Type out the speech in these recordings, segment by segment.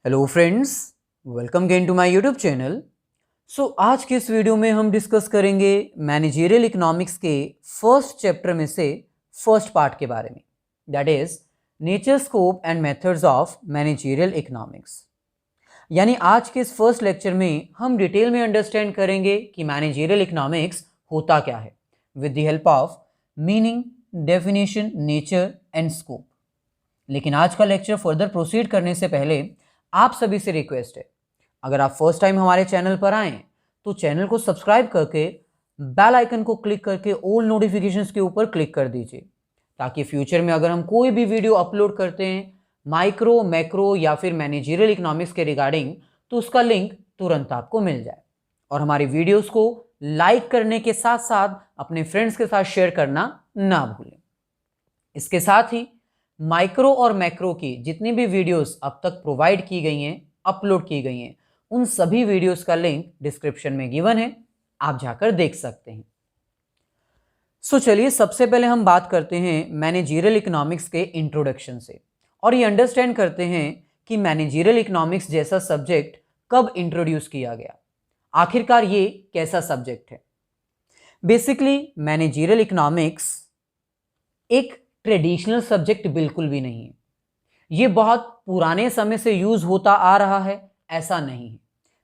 Hello friends, welcome again to my YouTube channel. आज के इस वीडियो में हम डिस्कस करेंगे मैनेजरियल इकोनॉमिक्स के फर्स्ट चैप्टर में से फर्स्ट पार्ट के बारे में, that is nature, scope and methods of managerial economics. यानी आज के इस फर्स्ट लेक्चर में हम डिटेल में अंडरस्टैंड करेंगे कि मैनेजरियल इकोनॉमिक्स होता क्या है with the help of meaning, definition, nature and scope. लेकिन आज का लेक्चर फर्दर प्रोसीड करने से पहले आप सभी से रिक्वेस्ट है, अगर आप फर्स्ट टाइम हमारे चैनल पर आए तो चैनल को सब्सक्राइब करके बेल आइकन को क्लिक करके ऑल नोटिफिकेशंस के ऊपर क्लिक कर दीजिए, ताकि फ्यूचर में अगर हम कोई भी वीडियो अपलोड करते हैं माइक्रो, मैक्रो या फिर मैनेजरियल इकोनॉमिक्स के रिगार्डिंग, तो उसका लिंक तुरंत आपको मिल जाए। और हमारी वीडियोस को लाइक करने के साथ साथ अपने फ्रेंड्स के साथ शेयर करना ना भूलें। इसके साथ ही माइक्रो और मैक्रो की जितनी भी वीडियोस अब तक प्रोवाइड की गई हैं, अपलोड की गई हैं, उन सभी वीडियोस का लिंक डिस्क्रिप्शन में गिवन है, आप जाकर देख सकते हैं। चलिए सबसे पहले हम बात करते हैं मैनेजरियल इकोनॉमिक्स के इंट्रोडक्शन से, और ये अंडरस्टैंड करते हैं कि मैनेजरियल इकोनॉमिक्स जैसा सब्जेक्ट कब इंट्रोड्यूस किया गया, आखिरकार ये कैसा सब्जेक्ट है। बेसिकली मैनेजरियल इकोनॉमिक्स एक ट्रेडिशनल सब्जेक्ट बिल्कुल भी नहीं है। ये बहुत पुराने समय से यूज होता आ रहा है, ऐसा नहीं है।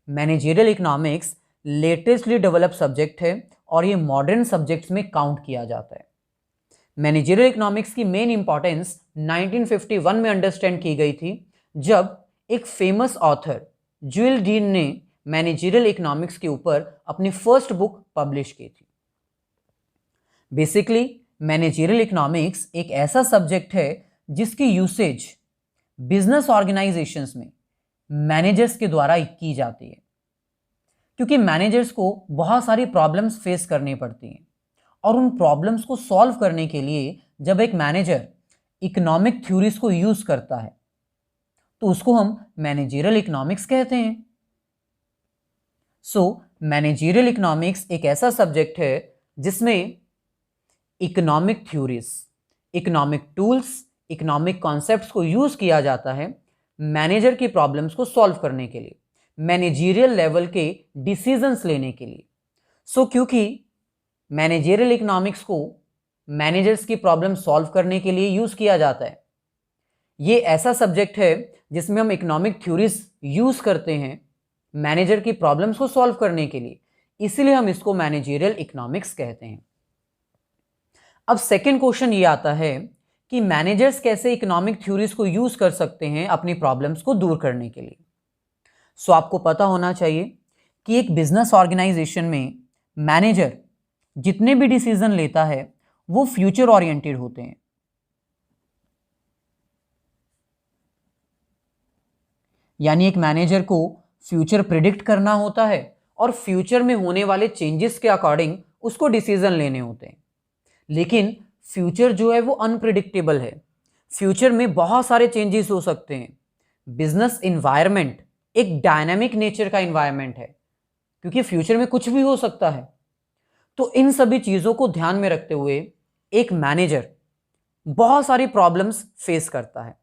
Managerial economics latestly develop subject है और ये मॉडर्न सब्जेक्ट्स में काउंट किया जाता है। मैनेजरियल इकोनॉमिक्स की मेन इंपॉर्टेंस 1951 में अंडरस्टैंड की गई थी, जब एक फेमस ऑथर ज्यूल डीन ने मैनेजरियल इकोनॉमिक्स के ऊपर अपनी फर्स्ट बुक पब्लिश की थी। बेसिकली मैनेजरियल इकोनॉमिक्स एक ऐसा सब्जेक्ट है जिसकी यूसेज बिजनेस ऑर्गेनाइजेशंस में मैनेजर्स के द्वारा की जाती है, क्योंकि मैनेजर्स को बहुत सारी प्रॉब्लम्स फेस करनी पड़ती हैं, और उन प्रॉब्लम्स को सॉल्व करने के लिए जब एक मैनेजर इकोनॉमिक थ्योरीज को यूज करता है तो उसको हम मैनेजरियल इकोनॉमिक्स कहते हैं। मैनेजरियल इकोनॉमिक्स एक ऐसा सब्जेक्ट है जिसमें economic theories, economic tools, economic concepts को यूज किया जाता है मैनेजर की प्रॉब्लम्स को सॉल्व करने के लिए, मैनेजरियल लेवल के डिसीजंस लेने के लिए। क्योंकि मैनेजरियल इकोनॉमिक्स को मैनेजर्स की प्रॉब्लम सॉल्व करने के लिए यूज किया जाता है, ये ऐसा सब्जेक्ट है जिसमें हम इकोनॉमिक थ्योरीज यूज करते हैं मैनेजर की प्रॉब्लम्स को सॉल्व करने के लिए, इसीलिए हम इसको मैनेजरियल इकोनॉमिक्स कहते हैं। अब सेकेंड क्वेश्चन ये आता है कि मैनेजर्स कैसे इकोनॉमिक थ्योरीज को यूज कर सकते हैं अपनी प्रॉब्लम्स को दूर करने के लिए। आपको पता होना चाहिए कि एक बिजनेस ऑर्गेनाइजेशन में मैनेजर जितने भी डिसीजन लेता है वो फ्यूचर ओरिएंटेड होते हैं। यानी एक मैनेजर को फ्यूचर प्रिडिक्ट करना होता है और फ्यूचर में होने वाले चेंजेस के अकॉर्डिंग उसको डिसीजन लेने होते हैं। लेकिन फ्यूचर जो है वो अनप्रिडिक्टेबल है, फ्यूचर में बहुत सारे चेंजेस हो सकते हैं। बिजनेस इन्वायरमेंट एक डायनामिक नेचर का इन्वायरमेंट है, क्योंकि फ्यूचर में कुछ भी हो सकता है। तो इन सभी चीजों को ध्यान में रखते हुए एक मैनेजर बहुत सारी प्रॉब्लम्स फेस करता है,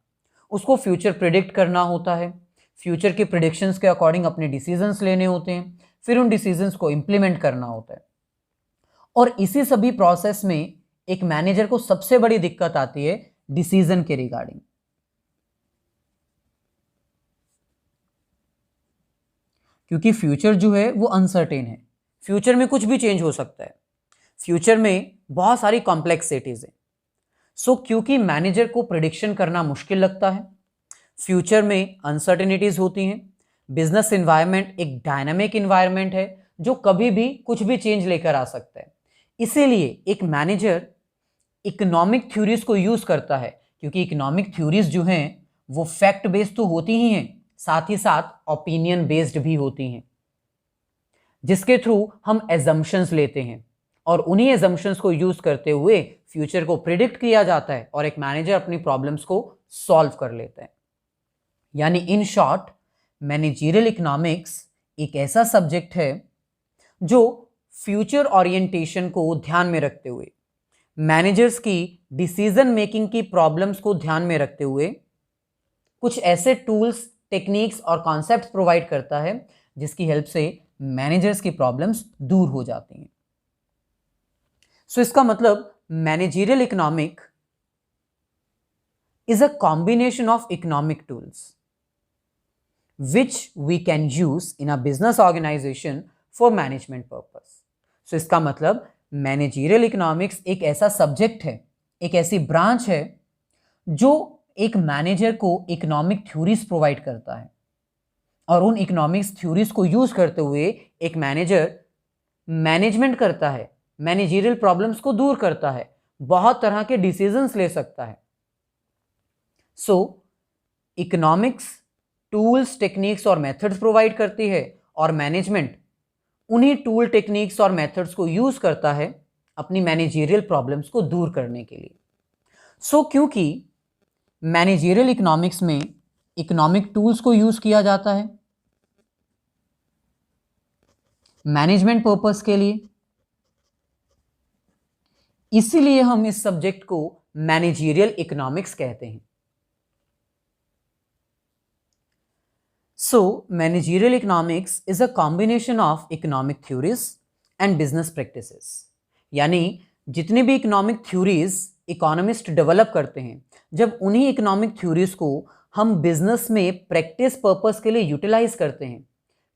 उसको फ्यूचर प्रिडिक्ट करना होता है, फ्यूचर के प्रिडिक्शंस के अकॉर्डिंग अपने डिसीजंस लेने होते हैं, फिर उन डिसीजंस को इंप्लीमेंट करना होता है। और इसी सभी प्रोसेस में एक मैनेजर को सबसे बड़ी दिक्कत आती है डिसीजन के रिगार्डिंग, क्योंकि फ्यूचर जो है वो अनसर्टेन है, फ्यूचर में कुछ भी चेंज हो सकता है, फ्यूचर में बहुत सारी कॉम्प्लेक्सिटीज है। क्योंकि मैनेजर को प्रिडिक्शन करना मुश्किल लगता है, फ्यूचर में अनसर्टेनिटीज होती हैं, बिजनेस इन्वायरमेंट एक डायनामिक इन्वायरमेंट है जो कभी भी कुछ भी चेंज लेकर आ सकता है, इसीलिए एक मैनेजर इकोनॉमिक थ्योरीज को यूज करता है, क्योंकि इकोनॉमिक थ्योरीज जो हैं वो फैक्ट बेस्ड तो होती ही हैं, साथ ही साथ ओपिनियन बेस्ड भी होती हैं, जिसके थ्रू हम एजम्पशंस लेते हैं और उन्हीं एजम्पशंस को यूज करते हुए फ्यूचर को प्रिडिक्ट किया जाता है और एक मैनेजर अपनी प्रॉब्लम्स को सॉल्व कर लेता है। यानी इन शॉर्ट मैनेजरियल इकोनॉमिक्स एक ऐसा सब्जेक्ट है जो फ्यूचर ओरिएंटेशन को ध्यान में रखते हुए, मैनेजर्स की डिसीजन मेकिंग की प्रॉब्लम्स को ध्यान में रखते हुए कुछ ऐसे टूल्स टेक्निक्स और कॉन्सेप्ट्स प्रोवाइड करता है जिसकी हेल्प से मैनेजर्स की प्रॉब्लम्स दूर हो जाती हैं। सो इसका मतलब managerial economic is a combination of economic tools which we can use in a business organization for management purpose. So इसका मतलब मैनेजरियल इकोनॉमिक्स एक ऐसा सब्जेक्ट है, एक ऐसी ब्रांच है जो एक मैनेजर को इकोनॉमिक थ्योरीज प्रोवाइड करता है और उन इकोनॉमिक्स थ्योरीज को यूज करते हुए एक मैनेजर मैनेजमेंट करता है, मैनेजरियल प्रॉब्लम्स को दूर करता है, बहुत तरह के डिसीजंस ले सकता है। सो इकोनॉमिक्स टूल्स, टेक्निक्स और मेथड्स प्रोवाइड करती है और मैनेजमेंट उन्हीं टूल, टेक्निक्स और मेथड्स को यूज करता है अपनी मैनेजरियल प्रॉब्लम्स को दूर करने के लिए। सो क्योंकि मैनेजरियल इकोनॉमिक्स में इकोनॉमिक टूल्स को यूज किया जाता है मैनेजमेंट पर्पस के लिए, इसीलिए हम इस सब्जेक्ट को मैनेजरियल इकोनॉमिक्स कहते हैं। So, managerial economics is a combination of economic theories and business practices. यानी जितने भी इकोनॉमिक थ्योरीज इकोनॉमिस्ट डेवलप करते हैं, जब उन्हीं इकोनॉमिक थ्योरीज को हम बिजनेस में प्रैक्टिस पर्पस के लिए यूटिलाइज करते हैं,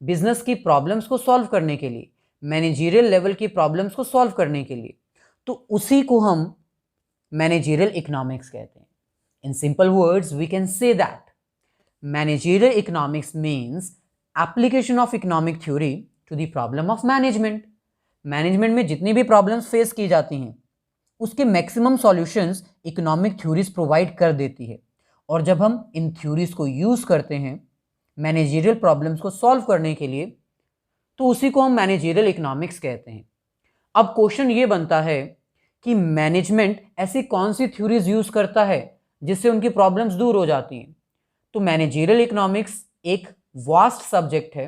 बिजनेस की प्रॉब्लम्स को सॉल्व करने के लिए, मैनेजरियल लेवल की प्रॉब्लम्स को सॉल्व करने के लिए, तो उसी को हम मैनेजरियल इकोनॉमिक्स कहते हैं। In simple words we can say that managerial economics means application of economic theory to the problem of management. Management में जितनी भी प्रॉब्लम्स फेस की जाती हैं उसके maximum solutions economic theories provide कर देती है, और जब हम इन थ्योरीज को यूज करते हैं मैनेजरियल प्रॉब्लम्स को सॉल्व करने के लिए, तो उसी को हम मैनेजरियल इकोनॉमिक्स कहते हैं। अब क्वेश्चन ये बनता है कि मैनेजमेंट ऐसी कौन सी थ्योरीज यूज करता है जिससे उनकी प्रॉब्लम्स दूर हो जाती हैं। तो मैनेजरियल इकोनॉमिक्स एक वास्ट सब्जेक्ट है।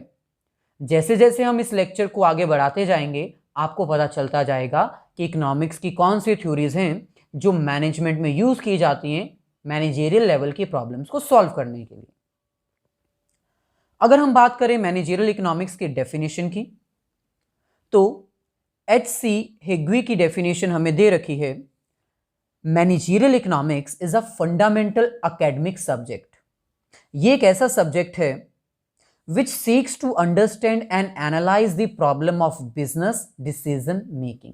जैसे जैसे हम इस लेक्चर को आगे बढ़ाते जाएंगे आपको पता चलता जाएगा कि इकोनॉमिक्स की कौन सी थ्योरीज हैं जो मैनेजमेंट में यूज की जाती हैं मैनेजरियल लेवल की प्रॉब्लम्स को सॉल्व करने के लिए। अगर हम बात करें मैनेजरियल इकोनॉमिक्स की डेफिनेशन की, तो H.C. हिग्वी की डेफिनेशन हमें दे रखी है, managerial economics is a fundamental academic subject. ये एक ऐसा सब्जेक्ट है which seeks to understand and analyze the problem of business decision making.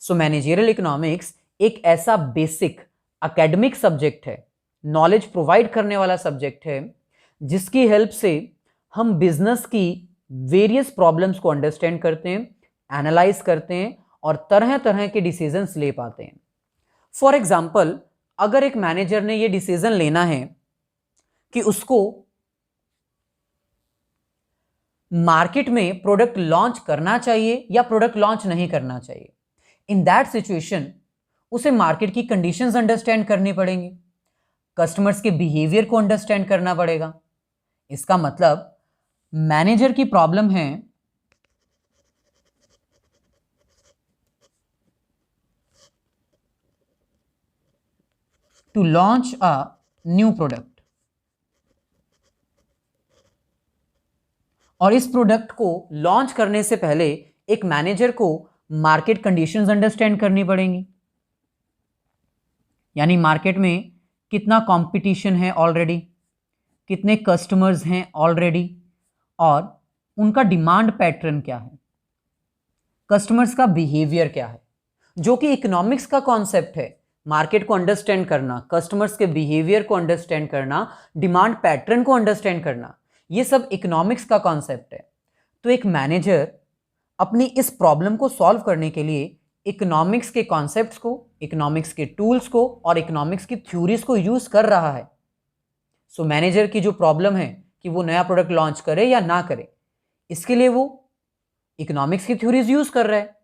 So managerial economics एक ऐसा बेसिक एकेडमिक सब्जेक्ट है, नॉलेज प्रोवाइड करने वाला सब्जेक्ट है जिसकी हेल्प से हम बिजनेस की वेरियस प्रॉब्लम्स को अंडरस्टैंड करते हैं, एनालाइज करते हैं और तरह तरह के डिसीजंस ले पाते हैं। फॉर एग्जाम्पल, अगर एक मैनेजर ने ये डिसीजन लेना है कि उसको मार्केट में प्रोडक्ट लॉन्च करना चाहिए या प्रोडक्ट लॉन्च नहीं करना चाहिए, इन दैट सिचुएशन उसे मार्केट की कंडीशंस अंडरस्टैंड करनी पड़ेंगी, कस्टमर्स के बिहेवियर को अंडरस्टैंड करना पड़ेगा। इसका मतलब मैनेजर की प्रॉब्लम है to launch a new product, और इस प्रोडक्ट को लॉन्च करने से पहले एक मैनेजर को मार्केट कंडीशंस अंडरस्टैंड करनी पड़ेंगी। यानी मार्केट में कितना कंपटीशन है ऑलरेडी, कितने कस्टमर्स हैं ऑलरेडी, और उनका डिमांड पैटर्न क्या है, कस्टमर्स का बिहेवियर क्या है, जो कि इकोनॉमिक्स का कॉन्सेप्ट है। मार्केट को अंडरस्टैंड करना, कस्टमर्स के बिहेवियर को अंडरस्टैंड करना, डिमांड पैटर्न को अंडरस्टैंड करना, ये सब इकोनॉमिक्स का कॉन्सेप्ट है। तो एक मैनेजर अपनी इस प्रॉब्लम को सॉल्व करने के लिए इकोनॉमिक्स के कॉन्सेप्ट्स को, इकोनॉमिक्स के टूल्स को और इकोनॉमिक्स की थ्योरीज को यूज कर रहा है। सो मैनेजर की जो प्रॉब्लम है कि वो नया प्रोडक्ट लॉन्च करे या ना करे, इसके लिए वो इकोनॉमिक्स की थ्योरीज यूज कर रहा है।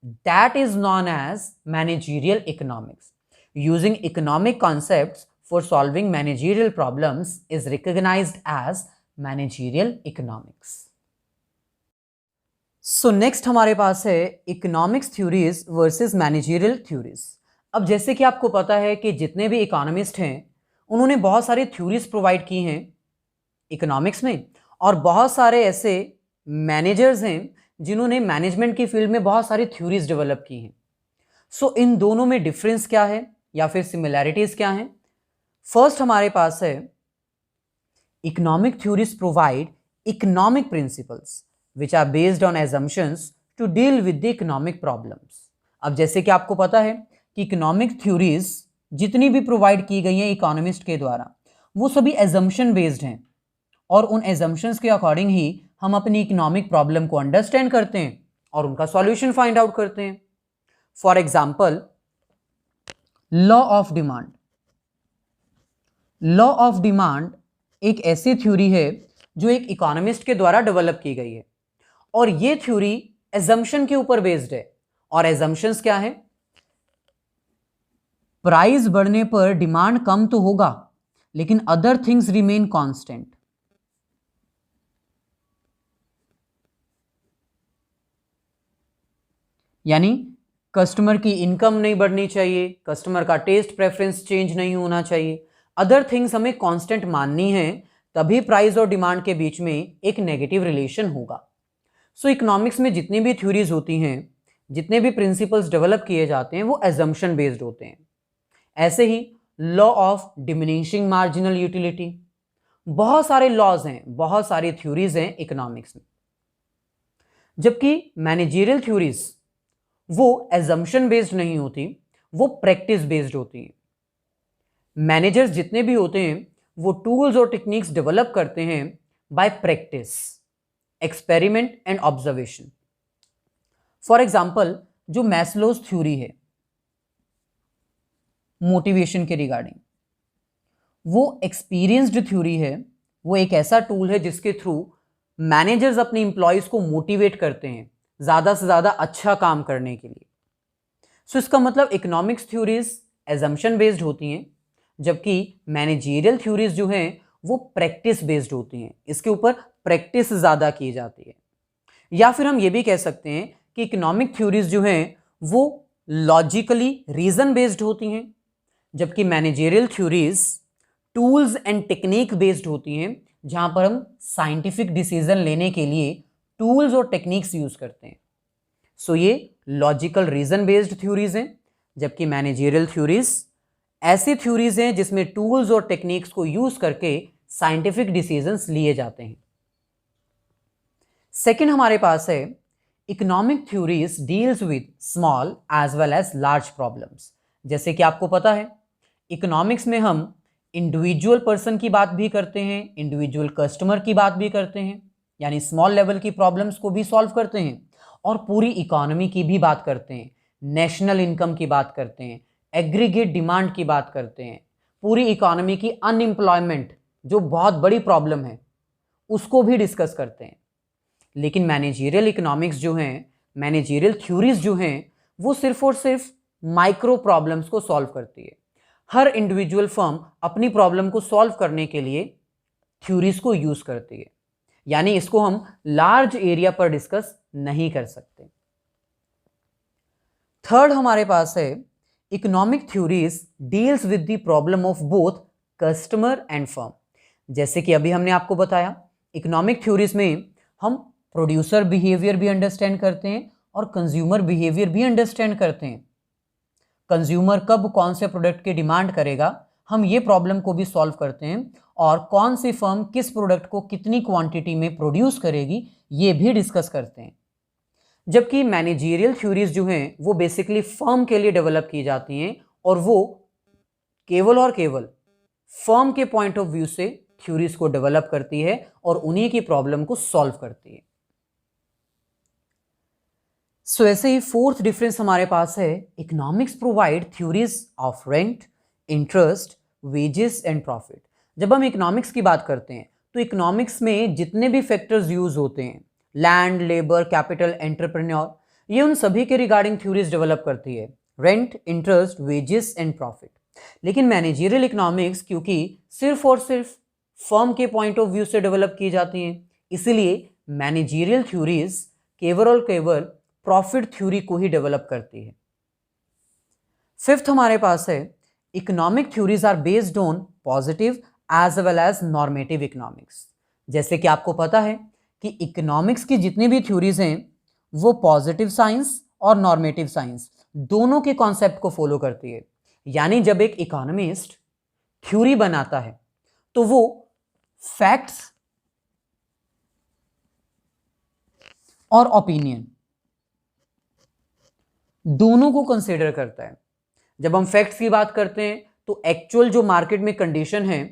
That is known as managerial economics. Using economic concepts for solving managerial problems is recognised as managerial economics. So next हमारे पास है economics theories versus managerial theories. अब जैसे कि आपको पता है कि जितने भी इकोनॉमिस्ट हैं उन्होंने बहुत सारी थ्योरीज प्रोवाइड की हैं इकोनॉमिक्स में, और बहुत सारे ऐसे मैनेजर्स हैं जिन्होंने मैनेजमेंट की फील्ड में बहुत सारी थ्योरीज डेवलप की हैं। सो इन दोनों में डिफरेंस क्या है या फिर सिमिलैरिटीज क्या हैं? फर्स्ट हमारे पास है economic theories provide economic principles which are based on assumptions to deal with the economic problems. अब जैसे कि आपको पता है कि इकोनॉमिक थ्योरीज जितनी भी प्रोवाइड की गई हैं इकोनॉमिस्ट के द्वारा, वो सभी एजम्पशन बेस्ड हैं, और उन एजम्पशंस के अकॉर्डिंग ही हम अपनी इकोनॉमिक प्रॉब्लम को अंडरस्टैंड करते हैं और उनका सॉल्यूशन फाइंड आउट करते हैं। For example, law of demand. Law of demand एक ऐसी थ्योरी है जो एक इकोनॉमिस्ट के द्वारा डेवलप की गई है, और ये थ्योरी एजम्पशन के ऊपर बेस्ड है। और एजम्पशंस क्या है? प्राइस बढ़ने पर डिमांड कम तो होगा, लेकिन अदर थिंग्स रिमेन कांस्टेंट। यानी कस्टमर की इनकम नहीं बढ़नी चाहिए, कस्टमर का टेस्ट प्रेफरेंस चेंज नहीं होना चाहिए, अदर थिंग्स हमें कांस्टेंट माननी है, तभी प्राइस और डिमांड के बीच में एक नेगेटिव रिलेशन होगा। सो इकोनॉमिक्स में जितनी भी थ्योरीज होती हैं, जितने भी प्रिंसिपल्स डेवलप किए जाते हैं, वो एजम्पशन बेस्ड होते हैं। ऐसे ही law of diminishing marginal utility, बहुत सारे लॉज हैं, बहुत सारी थ्योरीज हैं इकोनॉमिक्स में। जबकि मैनेजरियल थ्योरीज वो एजम्पशन बेस्ड नहीं होती, वो प्रैक्टिस बेस्ड होती हैं। मैनेजर्स जितने भी होते हैं वो टूल्स और टेक्निक्स डेवलप करते हैं bye practice, experiment and observation. For example, जो मैस्लोज थ्योरी है मोटिवेशन के रिगार्डिंग, वो एक्सपीरियंस्ड थ्योरी है। वो एक ऐसा टूल है जिसके थ्रू मैनेजर्स अपने इंप्लॉयज को मोटिवेट करते हैं ज़्यादा से ज़्यादा अच्छा काम करने के लिए। सो इसका मतलब इकोनॉमिक्स थ्योरीज एजम्पशन बेस्ड होती हैं, जबकि मैनेजरियल थ्योरीज जो हैं वो प्रैक्टिस बेस्ड होती हैं, इसके ऊपर प्रैक्टिस ज़्यादा की जाती है। या फिर हम ये भी कह सकते हैं कि इकोनॉमिक थ्योरीज जो हैं वो लॉजिकली रीजन बेस्ड होती हैं, जबकि managerial theories tools and technique based होती हैं, जहां पर हम साइंटिफिक डिसीजन लेने के लिए टूल्स और टेक्निक्स यूज करते हैं। सो ये लॉजिकल रीजन बेस्ड थ्योरीज हैं, जबकि मैनेजरियल थ्योरीज ऐसी थ्योरीज हैं जिसमें टूल्स और टेक्निक्स को यूज करके साइंटिफिक डिसीजंस लिए जाते हैं। सेकंड हमारे पास है economic theories deals with small as well as large problems. जैसे कि आपको पता है इकोनॉमिक्स में हम इंडिविजुअल पर्सन की बात भी करते हैं, इंडिविजुअल कस्टमर की बात भी करते हैं, यानी स्मॉल लेवल की प्रॉब्लम्स को भी सॉल्व करते हैं, और पूरी इकोनॉमी की भी बात करते हैं, नेशनल इनकम की बात करते हैं, एग्रीगेट डिमांड की बात करते हैं, पूरी इकोनॉमी की अनएम्प्लॉयमेंट जो बहुत बड़ी प्रॉब्लम है उसको भी डिस्कस करते हैं। लेकिन मैनेजरियल इकोनॉमिक्स जो हैं, मैनेजरियल थ्योरीज जो हैं, वो सिर्फ और सिर्फ माइक्रो प्रॉब्लम्स को सॉल्व करती है। हर इंडिविजुअल फर्म अपनी प्रॉब्लम को सॉल्व करने के लिए थ्योरीज को यूज करती है, यानी इसको हम लार्ज एरिया पर डिस्कस नहीं कर सकते। थर्ड हमारे पास है economic theories deals with the problem of both customer and firm. जैसे कि अभी हमने आपको बताया इकोनॉमिक थ्योरीज में हम प्रोड्यूसर बिहेवियर भी अंडरस्टैंड करते हैं और कंज्यूमर बिहेवियर भी अंडरस्टैंड करते हैं। कंज्यूमर कब कौन से प्रोडक्ट की डिमांड करेगा, हम ये प्रॉब्लम को भी सॉल्व करते हैं, और कौन सी फर्म किस प्रोडक्ट को कितनी क्वांटिटी में प्रोड्यूस करेगी ये भी डिस्कस करते हैं। जबकि मैनेजरियल थ्योरीज जो हैं वो बेसिकली फर्म के लिए डेवलप की जाती हैं, और वो केवल और केवल फर्म के पॉइंट ऑफ व्यू से थ्योरीज को डेवलप करती है और उन्हीं की प्रॉब्लम को सॉल्व करती है। सो ऐसे ही फोर्थ डिफरेंस हमारे पास है economics provide theories of rent, interest, wages and profit. जब हम इकोनॉमिक्स की बात करते हैं तो इकोनॉमिक्स में जितने भी फैक्टर्स यूज होते हैं, लैंड, लेबर, कैपिटल, एंटरप्रेन्योर, ये उन सभी के रिगार्डिंग थ्योरीज डेवलप करती है, rent, interest, wages and profit. लेकिन मैनेजरियल इकोनॉमिक्स क्योंकि सिर्फ और सिर्फ फर्म के पॉइंट ऑफ व्यू से डेवलप की जाती हैं, इसीलिए मैनेजरियल थ्योरीज केवल और केवल प्रॉफिट थ्योरी को ही डेवलप करती है। फिफ्थ हमारे पास है economic theories are based on positive as well as normative economics. जैसे कि आपको पता है कि इकोनॉमिक्स की जितनी भी थ्योरीज हैं वो पॉजिटिव साइंस और नॉर्मेटिव साइंस दोनों के कॉन्सेप्ट को फॉलो करती है। यानी जब एक इकोनॉमिस्ट थ्योरी बनाता है तो वो फैक्ट्स और ओपिनियन दोनों को कंसीडर करता है। जब हम फैक्ट्स की बात करते हैं तो एक्चुअल जो मार्केट में कंडीशन है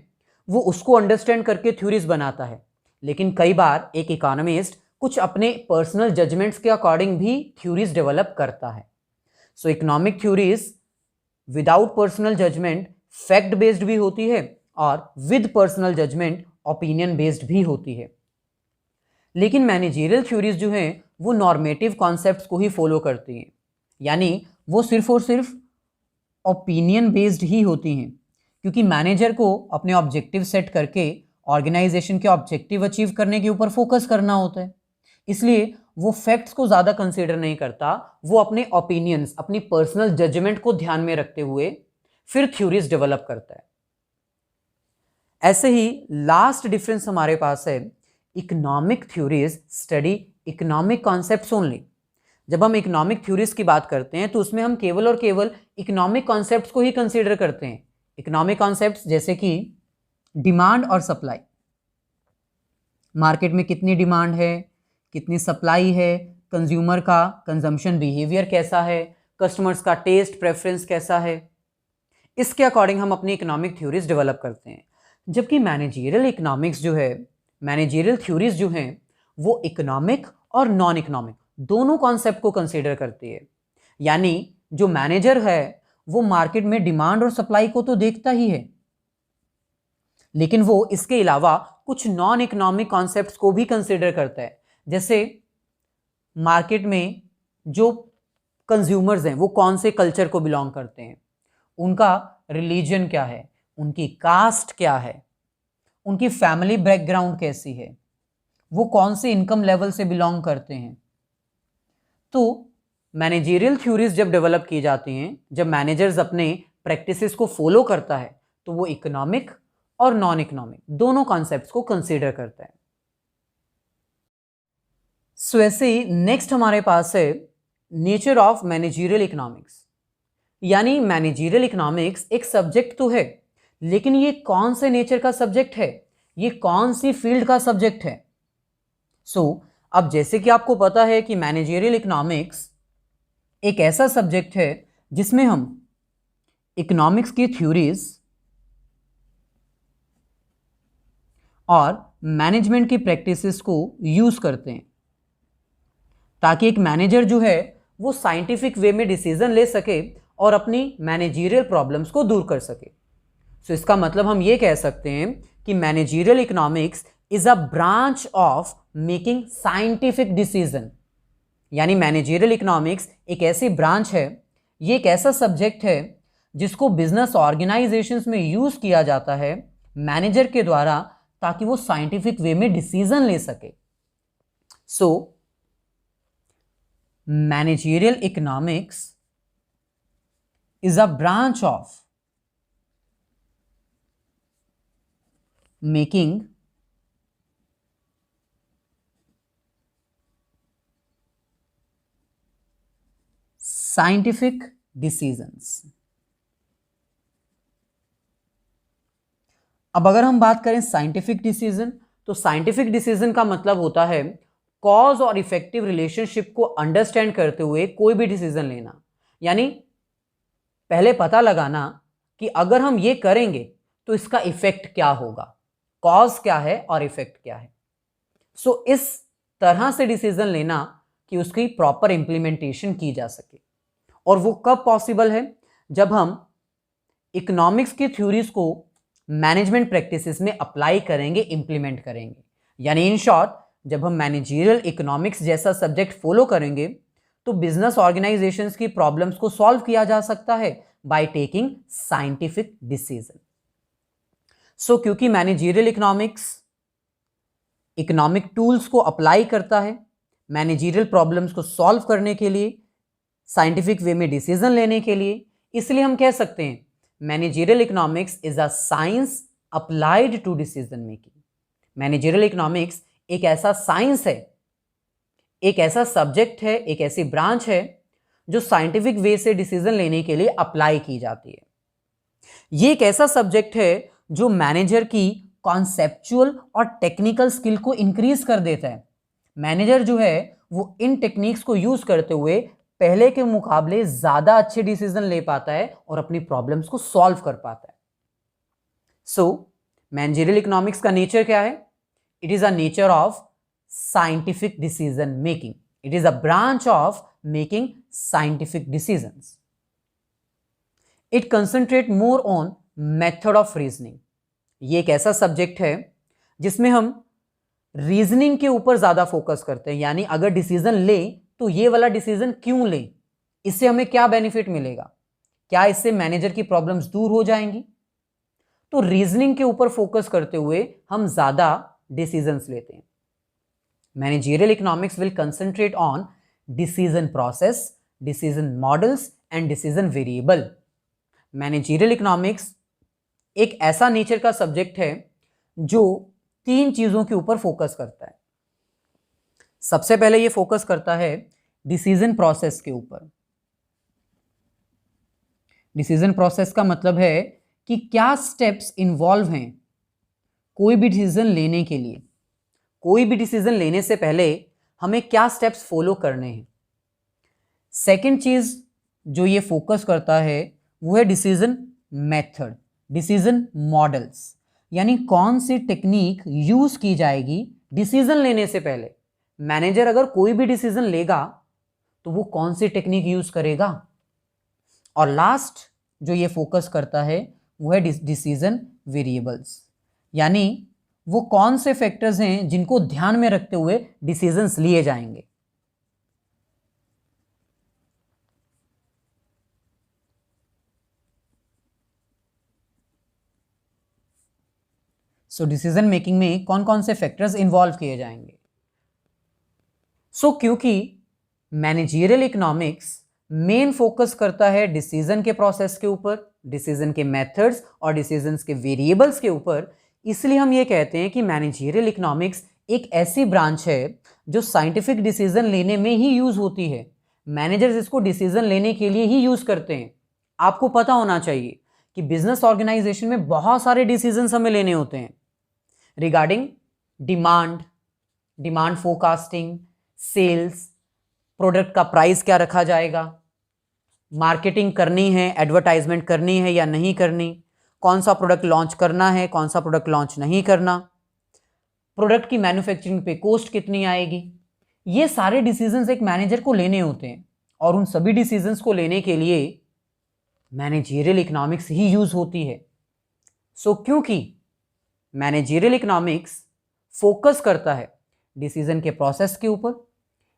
वो उसको अंडरस्टैंड करके थ्योरीज बनाता है, लेकिन कई बार एक इकोनॉमिस्ट कुछ अपने पर्सनल जजमेंट्स के अकॉर्डिंग भी थ्योरीज डेवलप करता है। So economic theories without personal judgement fact based भी होती है और with personal judgement opinion based भी होती है। लेकिन मैनेजरियल थ्योरीज जो हैं वो नॉर्मेटिव कॉन्सेप्ट्स को ही फॉलो करती हैं, यानी वो सिर्फ और सिर्फ ओपिनियन बेस्ड ही होती हैं, क्योंकि मैनेजर को अपने ऑब्जेक्टिव सेट करके ऑर्गेनाइजेशन के ऑब्जेक्टिव अचीव करने के ऊपर फोकस करना होता है। इसलिए वो फैक्ट्स को ज़्यादा कंसीडर नहीं करता, वो अपने ओपिनियंस, अपनी पर्सनल जजमेंट को ध्यान में रखते हुए फिर थ्योरीज डेवलप करता है। ऐसे ही लास्ट डिफरेंस हमारे पास है, economic theories study economic concepts only. जब हम इकोनॉमिक थ्योरीज की बात करते हैं तो उसमें हम केवल और केवल इकोनॉमिक कॉन्सेप्ट्स को ही कंसीडर करते हैं। इकोनॉमिक कॉन्सेप्ट्स जैसे कि डिमांड और सप्लाई, मार्केट में कितनी डिमांड है, कितनी सप्लाई है, कंज्यूमर का कंजम्पशन बिहेवियर कैसा है, कस्टमर्स का टेस्ट प्रेफरेंस कैसा है, इसके अकॉर्डिंग हम अपनी इकोनॉमिक थ्योरीज डेवलप करते हैं। जबकि मैनेजरियल इकोनॉमिक्स जो है, मैनेजरियल थ्योरीज जो हैं वो इकोनॉमिक और नॉन इकोनॉमिक दोनों कॉन्सेप्ट को कंसीडर करती है। यानी जो मैनेजर है वो मार्केट में डिमांड और सप्लाई को तो देखता ही है, लेकिन वो इसके अलावा कुछ नॉन इकोनॉमिक कॉन्सेप्ट्स को भी कंसीडर करता है। जैसे मार्केट में जो कंज्यूमर्स हैं वो कौन से कल्चर को बिलोंग करते हैं, उनका रिलीजन क्या है, उनकी कास्ट क्या है, उनकी फैमिली बैकग्राउंड कैसी है, वो कौन से इनकम लेवल से बिलोंग करते हैं। तो मैनेजरियल थ्योरीज जब डेवलप की जाती हैं, जब मैनेजर्स अपने प्रैक्टिसेस को फॉलो करता है तो वो इकोनॉमिक और नॉन इकोनॉमिक दोनों कॉन्सेप्ट्स को कंसीडर करता है। सो ऐसे ही नेक्स्ट हमारे पास है नेचर ऑफ मैनेजरियल इकोनॉमिक्स। यानी मैनेजरियल इकोनॉमिक्स एक सब्जेक्ट तो है, लेकिन ये कौन से नेचर का सब्जेक्ट है, ये कौन सी फील्ड का सब्जेक्ट है। अब जैसे कि आपको पता है कि मैनेजरियल इकोनॉमिक्स एक ऐसा सब्जेक्ट है जिसमें हम इकोनॉमिक्स की थ्योरीज और मैनेजमेंट की प्रैक्टिसेस को यूज करते हैं ताकि एक मैनेजर जो है वो साइंटिफिक वे में डिसीजन ले सके और अपनी मैनेजरियल प्रॉब्लम्स को दूर कर सके। इसका मतलब हम ये कह सकते हैं कि managerial economics is a branch of making scientific decision. यानी मैनेजरियल इकोनॉमिक्स एक ऐसी ब्रांच है, ये एक ऐसा सब्जेक्ट है जिसको बिजनेस ऑर्गेनाइजेशंस में यूज किया जाता है मैनेजर के द्वारा ताकि वो साइंटिफिक वे में डिसीजन ले सके। Managerial economics is a branch of making scientific decisions. अब अगर हम बात करें साइंटिफिक डिसीजन, तो साइंटिफिक डिसीजन का मतलब होता है कॉज और इफेक्टिव रिलेशनशिप को अंडरस्टैंड करते हुए कोई भी डिसीजन लेना। यानी पहले पता लगाना कि अगर हम ये करेंगे तो इसका इफेक्ट क्या होगा, कॉज क्या है और इफेक्ट क्या है। इस तरह से डिसीजन लेना कि उसकी प्रॉपर इंप्लीमेंटेशन की जा सके। और वो कब पॉसिबल है, जब हम इकोनॉमिक्स की थ्योरीज को मैनेजमेंट प्रैक्टिसेस में अप्लाई करेंगे, इंप्लीमेंट करेंगे। यानी इन शॉर्ट, जब हम मैनेजरियल इकोनॉमिक्स जैसा सब्जेक्ट फॉलो करेंगे तो बिजनेस ऑर्गेनाइजेशंस की प्रॉब्लम्स को सॉल्व किया जा सकता है बाय टेकिंग साइंटिफिक डिसीजन। क्योंकि मैनेजरियल इकोनॉमिक्स इकोनॉमिक टूल्स को अप्लाई करता है मैनेजरियल प्रॉब्लम्स को सॉल्व करने के लिए, साइंटिफिक वे में डिसीजन लेने के लिए, इसलिए हम कह सकते हैं managerial economics is a science applied to decision making. Managerial economics एक ऐसा साइंस है, एक ऐसा सब्जेक्ट है, एक ऐसी ब्रांच है जो साइंटिफिक वे से डिसीजन लेने के लिए अप्लाई की जाती है। ये एक ऐसा सब्जेक्ट है जो मैनेजर की कॉन्सेप्चुअल और टेक्निकल स्किल को इंक्रीज कर देता है। मैनेजर जो है वो इन टेक्निक्स को यूज करते हुए पहले के मुकाबले ज्यादा अच्छे डिसीजन ले पाता है और अपनी प्रॉब्लम्स को सॉल्व कर पाता है। सो मैनेजरियल इकोनॉमिक्स का नेचर क्या है? It is a nature of scientific decision making. It is a branch of making scientific decisions. It concentrate more on method of reasoning. ये एक ऐसा सब्जेक्ट है जिसमें हम रीजनिंग के ऊपर ज्यादा फोकस करते हैं, यानी अगर डिसीजन ले तो ये वाला डिसीजन क्यों ले, इससे हमें क्या बेनिफिट मिलेगा, क्या इससे मैनेजर की प्रॉब्लम्स दूर हो जाएंगी। तो रीजनिंग के ऊपर फोकस करते हुए हम ज्यादा डिसीजंस लेते हैं। Managerial economics will concentrate on decision process, decision models and decision variable. Managerial economics एक ऐसा नेचर का सब्जेक्ट है जो 3 चीजों के ऊपर फोकस करता है। सबसे पहले ये फोकस करता है डिसीजन प्रोसेस के ऊपर। डिसीजन प्रोसेस का मतलब है कि क्या स्टेप्स इन्वॉल्व हैं कोई भी डिसीजन लेने के लिए। कोई भी डिसीजन लेने से पहले हमें क्या स्टेप्स फॉलो करने हैं। सेकंड चीज जो ये फोकस करता है वो है डिसीजन मेथड, डिसीजन मॉडल्स, यानी कौन सी टेक्निक यूज की जाएगी डिसीजन लेने से पहले। मैनेजर अगर कोई भी डिसीजन लेगा तो वो कौन सी टेक्निक यूज करेगा। और लास्ट जो ये फोकस करता है वो है डिसीजन वेरिएबल्स, यानी वो कौन से फैक्टर्स हैं जिनको ध्यान में रखते हुए डिसीजंस लिए जाएंगे। सो डिसीजन मेकिंग में कौन कौन से फैक्टर्स इन्वॉल्व किए जाएंगे। क्योंकि मैनेजरियल इकोनॉमिक्स मेन फोकस करता है डिसीजन के प्रोसेस के ऊपर, डिसीजन के मेथड्स और डिसीजंस के वेरिएबल्स के ऊपर, इसलिए हम ये कहते हैं कि मैनेजरियल इकोनॉमिक्स एक ऐसी ब्रांच है जो साइंटिफिक डिसीजन लेने में ही यूज होती है। मैनेजर्स इसको डिसीजन लेने के लिए ही यूज करते हैं। आपको पता होना चाहिए कि बिजनेस ऑर्गेनाइजेशन में बहुत सारे डिसीजंस हमें लेने होते हैं regarding demand forecasting, sales, product का प्राइस क्या रखा जाएगा, मार्केटिंग करनी है, एडवर्टाइजमेंट करनी है या नहीं करनी, कौन सा प्रोडक्ट लॉन्च करना है, कौन सा प्रोडक्ट लॉन्च नहीं करना, प्रोडक्ट की मैन्युफैक्चरिंग पे कॉस्ट कितनी आएगी। ये सारे डिसीजंस एक मैनेजर को लेने होते हैं और उन सभी डिसीजंस को लेने के लिए मैनेजरियल इकोनॉमिक्स ही यूज होती है। क्योंकि मैनेजरियल इकोनॉमिक्स फोकस करता है डिसीजन के प्रोसेस के ऊपर,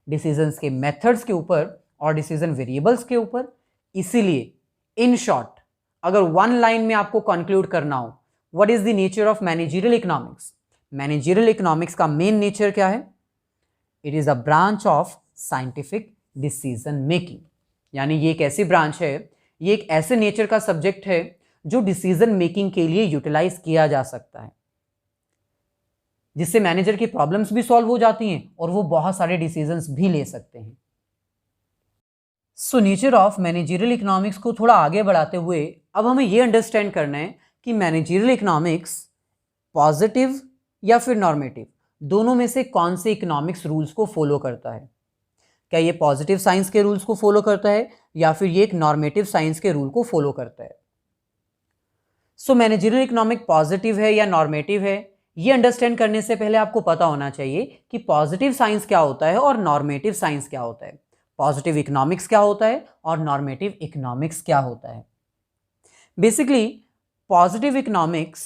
डिसीजंस के मेथड्स के ऊपर और डिसीजन वेरिएबल्स के ऊपर, इसीलिए इन शॉर्ट अगर वन लाइन में आपको कंक्लूड करना हो what is the nature of managerial economics, managerial economics का मेन नेचर क्या है? It is a branch of scientific decision making, यानी ये एक ऐसी ब्रांच है, ये एक ऐसे नेचर का सब्जेक्ट है जो डिसीजन मेकिंग के लिए यूटिलाइज किया जा सकता है, जिससे मैनेजर की प्रॉब्लम्स भी सॉल्व हो जाती हैं और वो बहुत सारे डिसीजंस भी ले सकते हैं। नेचर ऑफ मैनेजरियल इकोनॉमिक्स को थोड़ा आगे बढ़ाते हुए अब हमें ये अंडरस्टैंड करना है कि मैनेजरियल इकोनॉमिक्स पॉजिटिव या फिर नॉर्मेटिव दोनों में से कौन से इकोनॉमिक्स रूल्स को फॉलो करता है। क्या ये पॉजिटिव साइंस के रूल्स को फॉलो करता है या फिर ये एक नॉर्मेटिव साइंस के रूल को फॉलो करता है। मैनेजरियल इकोनॉमिक पॉजिटिव है या नॉर्मेटिव है, ये अंडरस्टैंड करने से पहले आपको पता होना चाहिए कि पॉजिटिव साइंस क्या होता है और नॉर्मेटिव साइंस क्या होता है, पॉजिटिव इकोनॉमिक्स क्या होता है और नॉर्मेटिव इकोनॉमिक्स क्या होता है। बेसिकली पॉजिटिव इकोनॉमिक्स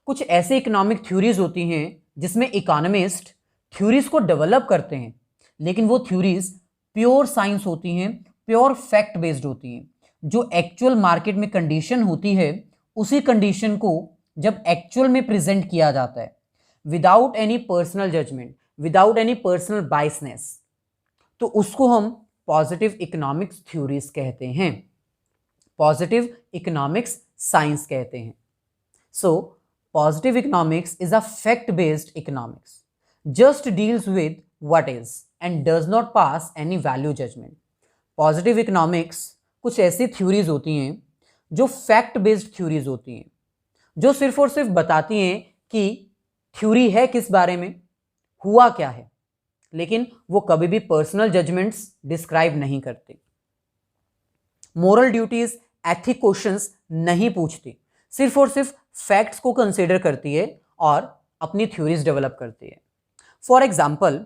कुछ ऐसे इकोनॉमिक थ्योरीज होती हैं जिसमें इकोनॉमिस्ट थ्योरीज को डेवलप करते हैं, लेकिन वो थ्योरीज प्योर साइंस होती हैं, प्योर फैक्ट बेस्ड होती हैं। जो एक्चुअल मार्केट में कंडीशन होती है उसी कंडीशन को जब एक्चुअल में प्रेजेंट किया जाता है without any personal judgement, without any personal biasness, तो उसको हम पॉजिटिव इकोनॉमिक्स थ्योरीज कहते हैं, पॉजिटिव इकोनॉमिक्स साइंस कहते हैं। positive economics is a fact-based economics, just deals with what is and does not pass any value judgment. Positive economics कुछ ऐसी theories होती हैं जो फैक्ट बेस्ड थ्योरीज होती हैं, जो सिर्फ और सिर्फ बताती हैं कि थ्योरी है किस बारे में, हुआ क्या है, लेकिन वो कभी भी पर्सनल जजमेंट्स डिस्क्राइब नहीं करती, मोरल ड्यूटीज, एथिक क्वेश्चंस नहीं पूछती, सिर्फ और सिर्फ फैक्ट्स को कंसीडर करती है और अपनी थ्योरीज डेवलप करती है। फॉर एग्जाम्पल,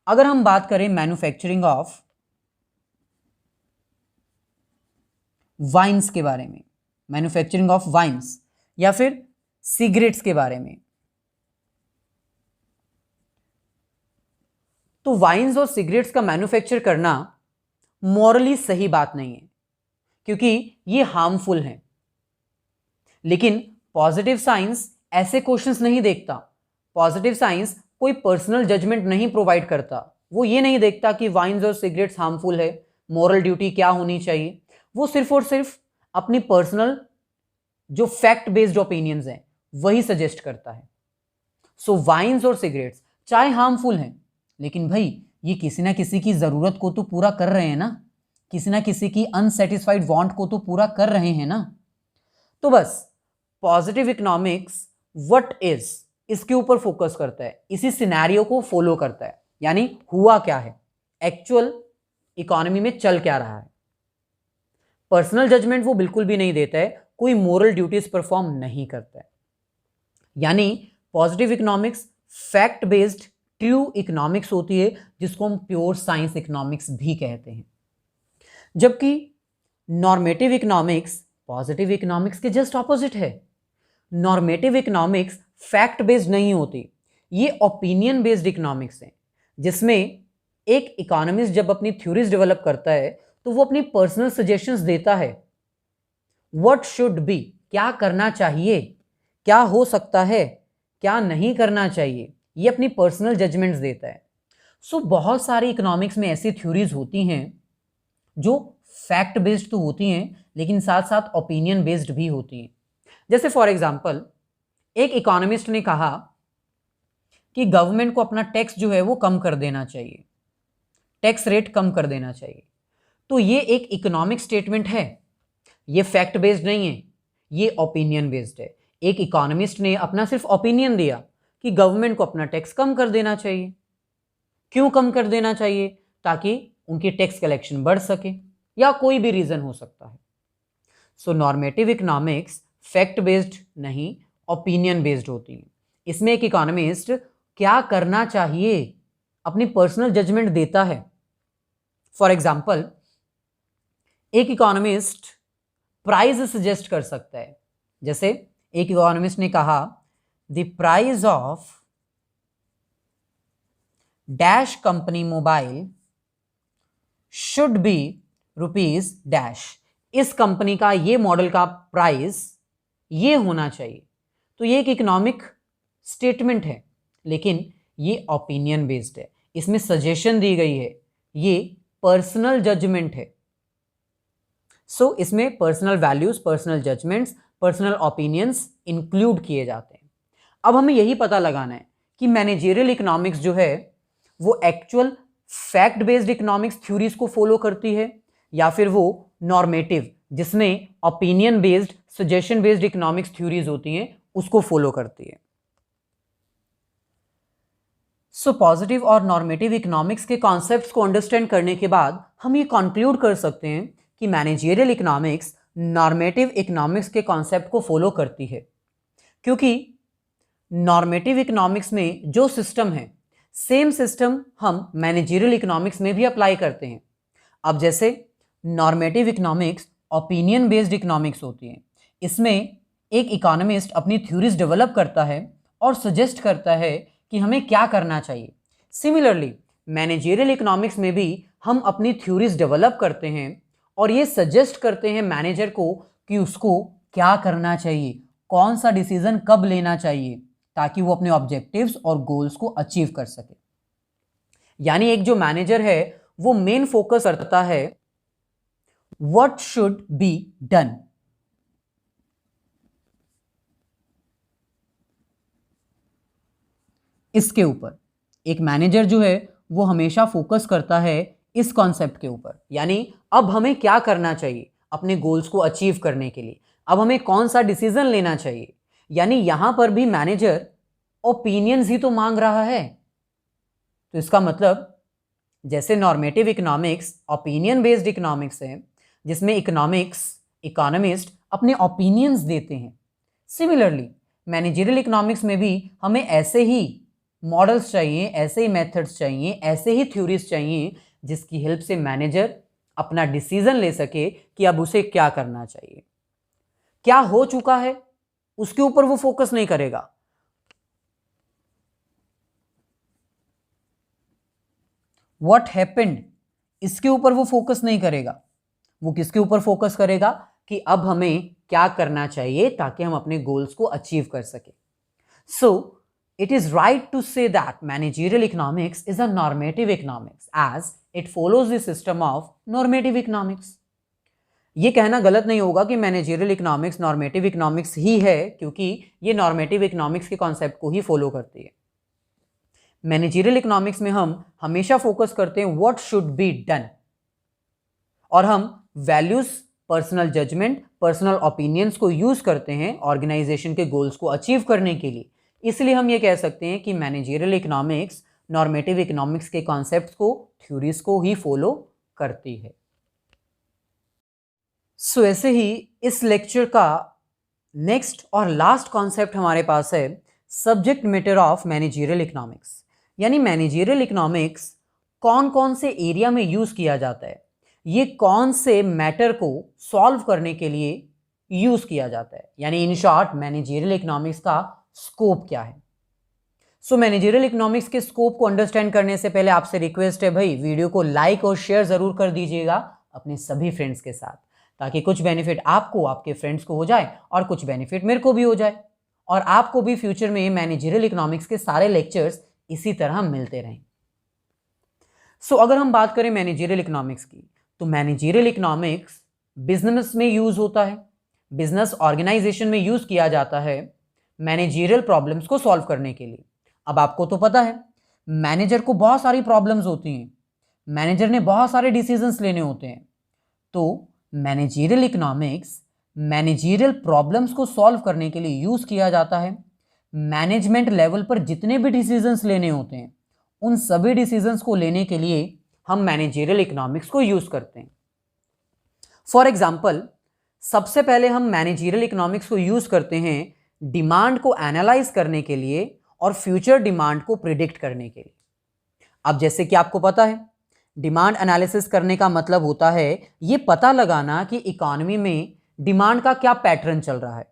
अगर हम बात करें मैन्युफैक्चरिंग ऑफ वाइन्स के बारे में, मैन्युफैक्चरिंग ऑफ वाइन्स या फिर सिगरेट्स के बारे में, तो वाइन्स और सिगरेट्स का मैन्युफैक्चर करना मॉरली सही बात नहीं है क्योंकि ये हार्मफुल हैं। लेकिन पॉजिटिव साइंस ऐसे क्वेश्चंस नहीं देखता, पॉजिटिव साइंस कोई पर्सनल जजमेंट नहीं प्रोवाइड करता, वो ये नहीं देखता कि वाइन्स और सिगरेट्स हार्मफुल है, मोरल ड्यूटी क्या होनी चाहिए, वो सिर्फ और सिर्फ अपनी पर्सनल जो फैक्ट बेस्ड ओपिनियंस हैं वही सजेस्ट करता है। सो वाइन्स और सिगरेट्स चाहे हार्मफुल हैं, लेकिन भाई ये किसी ना किसी की ज़रूरत को तो पूरा कर रहे हैं ना, किसी ना किसी की अनसेटिस्फाइड वांट को तो पूरा कर रहे हैं ना। तो बस पॉजिटिव इकोनॉमिक्स व्हाट इज इसके ऊपर फोकस करता है, इसी सिनेरियो को फॉलो करता है, यानी हुआ क्या है, एक्चुअल इकोनॉमी में चल क्या रहा है। पर्सनल जजमेंट वो बिल्कुल भी नहीं देता है, कोई मोरल ड्यूटीज परफॉर्म नहीं करता है। यानी positive economics fact based true economics होती है, जिसको हम प्योर साइंस इकोनॉमिक्स भी कहते हैं। जबकि नॉर्मेटिव इकोनॉमिक्स पॉजिटिव इकोनॉमिक्स के जस्ट ऑपोजिट है। नॉर्मेटिव इकोनॉमिक्स फैक्ट बेस्ड नहीं होती, ये ओपिनियन बेस्ड इकोनॉमिक्स है, जिसमें एक इकोनॉमिस्ट जब अपनी थ्योरीज डेवलप करता है तो वो अपनी पर्सनल सजेशंस देता है, व्हाट शुड बी, क्या करना चाहिए, क्या हो सकता है, क्या नहीं करना चाहिए, ये अपनी पर्सनल जजमेंट्स देता है। सो बहुत सारी इकोनॉमिक्स में ऐसी थ्योरीज होती हैं जो फैक्ट बेस्ड तो होती हैं, लेकिन साथ साथ ओपिनियन बेस्ड भी होती हैं। जैसे फॉर एग्जांपल, एक इकोनॉमिस्ट ने कहा कि गवर्नमेंट को अपना टैक्स जो है वो कम कर देना चाहिए, टैक्स रेट कम कर देना चाहिए। तो ये एक इकोनॉमिक स्टेटमेंट है, ये फैक्ट बेस्ड नहीं है, ये ओपिनियन बेस्ड है। एक इकोनॉमिस्ट ने अपना सिर्फ ओपिनियन दिया कि गवर्नमेंट को अपना टैक्स कम कर देना चाहिए। क्यों कम कर देना चाहिए? ताकि उनकी टैक्स कलेक्शन बढ़ सके, या कोई भी रीजन हो सकता है। सो नॉर्मेटिव इकोनॉमिक्स फैक्ट बेस्ड नहीं, ओपिनियन बेस्ड होती है। इसमें एक इकोनॉमिस्ट क्या करना चाहिए अपनी पर्सनल जजमेंट देता है। फॉर एग्जाम्पल, एक इकोनॉमिस्ट प्राइस सजेस्ट कर सकता है। जैसे एक इकोनॉमिस्ट ने कहा the price of dash company mobile should be rupees dash, इस कंपनी का ये मॉडल का प्राइस ये होना चाहिए। तो ये एक इकोनॉमिक स्टेटमेंट है, लेकिन ये ओपिनियन बेस्ड है, इसमें सजेशन दी गई है, ये पर्सनल जजमेंट है। सो इसमें personal values, personal judgements, personal opinions include किए जाते हैं। अब हमें यही पता लगाना है कि मैनेजरियल इकोनॉमिक्स जो है वो actual fact based economics theories को फॉलो करती है, या फिर वो नॉर्मेटिव जिसमें opinion based, suggestion based economics theories होती हैं उसको फॉलो करती है। सो पॉजिटिव और नॉर्मेटिव इकोनॉमिक्स के कॉन्सेप्ट्स को अंडरस्टैंड करने के बाद हम ये कंक्लूड कर सकते हैं कि मैनेजरियल इकोनॉमिक्स नॉर्मेटिव इकोनॉमिक्स के कॉन्सेप्ट को फॉलो करती है, क्योंकि नॉर्मेटिव इकोनॉमिक्स में जो सिस्टम है सेम सिस्टम हम मैनेजरियल इकोनॉमिक्स में भी अप्लाई करते हैं। अब जैसे normative economics opinion based economics होती है, इसमें एक इकोनॉमिस्ट अपनी थ्योरीज डेवलप करता है और सजेस्ट करता है कि हमें क्या करना चाहिए। सिमिलरली मैनेजरियल इकोनॉमिक्स में भी हम अपनी थ्योरीज डेवलप करते हैं और ये सजेस्ट करते हैं मैनेजर को कि उसको क्या करना चाहिए, कौन सा डिसीजन कब लेना चाहिए, ताकि वो अपने ऑब्जेक्टिव्स और गोल्स को अचीव कर सके। यानी एक जो मैनेजर है वो मेन फोकस करता है व्हाट शुड बी डन। इसके ऊपर। एक मैनेजर जो है वो हमेशा फोकस करता है इस कॉन्सेप्ट के ऊपर, यानी अब हमें क्या करना चाहिए अपने गोल्स को अचीव करने के लिए, अब हमें कौन सा डिसीजन लेना चाहिए। यानी यहां पर भी मैनेजर ओपिनियंस ही तो मांग रहा है। तो इसका मतलब जैसे normative economics opinion based economics है, जिसमें इकोनॉमिस्ट अपने ओपिनियंस देते हैं, सिमिलरली मैनेजरियल इकोनॉमिक्स में भी हमें ऐसे ही मॉडल्स चाहिए, ऐसे ही मेथड्स चाहिए, ऐसे ही थ्योरीज चाहिए जिसकी हेल्प से मैनेजर अपना डिसीजन ले सके कि अब उसे क्या करना चाहिए। क्या हो चुका है उसके ऊपर वो फोकस नहीं करेगा, व्हाट हैपेंड इसके ऊपर वो फोकस नहीं करेगा। वो किसके ऊपर फोकस करेगा कि अब हमें क्या करना चाहिए ताकि हम अपने गोल्स को अचीव कर सके। सो it is right to say that managerial economics is a normative economics as it follows the system of normative economics. ये कहना गलत नहीं होगा कि मैनेजरियल इकोनॉमिक्स नॉर्मेटिव इकोनॉमिक्स ही है, क्योंकि ये नॉर्मेटिव इकोनॉमिक्स के कॉन्सेप्ट को ही फॉलो करती है। मैनेजरियल इकोनॉमिक्स में हम हमेशा फोकस करते हैं व्हाट शुड बी डन, और हम values, personal judgement, personal opinions को यूज करते हैं ऑर्गेनाइजेशन के गोल्स को अचीव करने के लिए। इसलिए हम ये कह सकते हैं कि मैनेजरियल इकोनॉमिक्स नॉर्मेटिव इकोनॉमिक्स के कॉन्सेप्ट्स को, थ्योरीज को ही फॉलो करती है। सो ऐसे ही इस लेक्चर का नेक्स्ट और लास्ट कॉन्सेप्ट हमारे पास है subject matter of managerial economics. यानी मैनेजरियल इकोनॉमिक्स कौन कौन से एरिया में यूज किया जाता है, ये कौन से मैटर को सॉल्व करने के लिए यूज किया जाता है, यानी इन शॉर्ट मैनेजरियल इकोनॉमिक्स का स्कोप क्या है। सो मैनेजरियल इकोनॉमिक्स के स्कोप को अंडरस्टैंड करने से पहले आपसे रिक्वेस्ट है भाई, वीडियो को लाइक और शेयर जरूर कर दीजिएगा अपने सभी फ्रेंड्स के साथ, ताकि कुछ बेनिफिट आपको, आपके फ्रेंड्स को हो जाए और कुछ बेनिफिट मेरे को भी हो जाए, और आपको भी फ्यूचर में मैनेजरियल इकोनॉमिक्स के सारे लेक्चर्स इसी तरह मिलते रहें। सो अगर हम बात करें मैनेजरियल इकोनॉमिक्स की, तो मैनेजरियल इकोनॉमिक्स बिजनेस में यूज होता है, बिजनेस ऑर्गेनाइजेशन में यूज किया जाता है मैनेजरियल प्रॉब्लम्स को सॉल्व करने के लिए। अब आपको तो पता है मैनेजर को बहुत सारी प्रॉब्लम्स होती हैं, मैनेजर ने बहुत सारे डिसीजंस लेने होते हैं, तो मैनेजरियल इकोनॉमिक्स मैनेजरियल प्रॉब्लम्स को सॉल्व करने के लिए यूज किया जाता है। मैनेजमेंट लेवल पर जितने भी डिसीजंस लेने होते हैं, उन सभी डिसीजंस को लेने के लिए हम मैनेजरियल इकोनॉमिक्स को यूज करते हैं। फॉर एग्जाम्पल, सबसे पहले हम मैनेजरियल इकोनॉमिक्स को यूज करते हैं डिमांड को एनालाइज करने के लिए और फ्यूचर डिमांड को प्रिडिक्ट करने के लिए। अब जैसे कि आपको पता है, डिमांड एनालिसिस करने का मतलब होता है ये पता लगाना कि इकोनॉमी में डिमांड का क्या पैटर्न चल रहा है,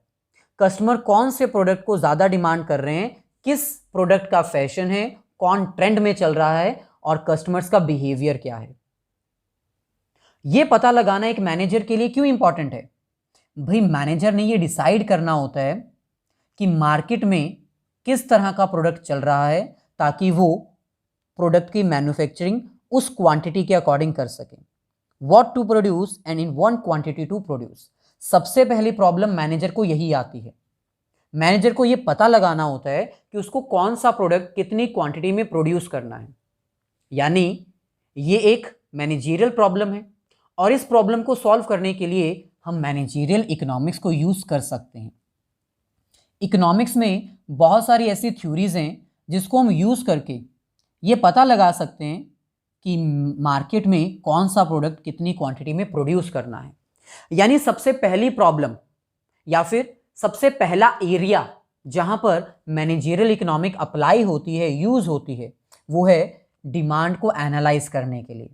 कस्टमर कौन से प्रोडक्ट को ज़्यादा डिमांड कर रहे हैं, किस प्रोडक्ट का फैशन है, कौन ट्रेंड में चल रहा है, और कस्टमर्स का बिहेवियर क्या है। ये पता लगाना एक मैनेजर के लिए क्यों इंपॉर्टेंट है? भाई मैनेजर ने ये डिसाइड करना होता है कि मार्केट में किस तरह का प्रोडक्ट चल रहा है, ताकि वो प्रोडक्ट की मैन्युफैक्चरिंग उस क्वांटिटी के अकॉर्डिंग कर सके। What to produce and in one quantity to produce, सबसे पहली प्रॉब्लम मैनेजर को यही आती है। मैनेजर को ये पता लगाना होता है कि उसको कौन सा प्रोडक्ट कितनी क्वांटिटी में प्रोड्यूस करना है। यानी ये एक मैनेजरियल प्रॉब्लम है, और इस प्रॉब्लम को सॉल्व करने के लिए हम मैनेजरियल इकोनॉमिक्स को यूज कर सकते हैं। इकोनॉमिक्स में बहुत सारी ऐसी थ्योरीज हैं जिसको हम यूज करके ये पता लगा सकते हैं कि मार्केट में कौन सा प्रोडक्ट कितनी क्वांटिटी में प्रोड्यूस करना है। यानी सबसे पहली प्रॉब्लम या फिर सबसे पहला एरिया जहां पर मैनेजरियल इकोनॉमिक अप्लाई होती है, यूज होती है, वो है डिमांड को एनालाइज करने के लिए।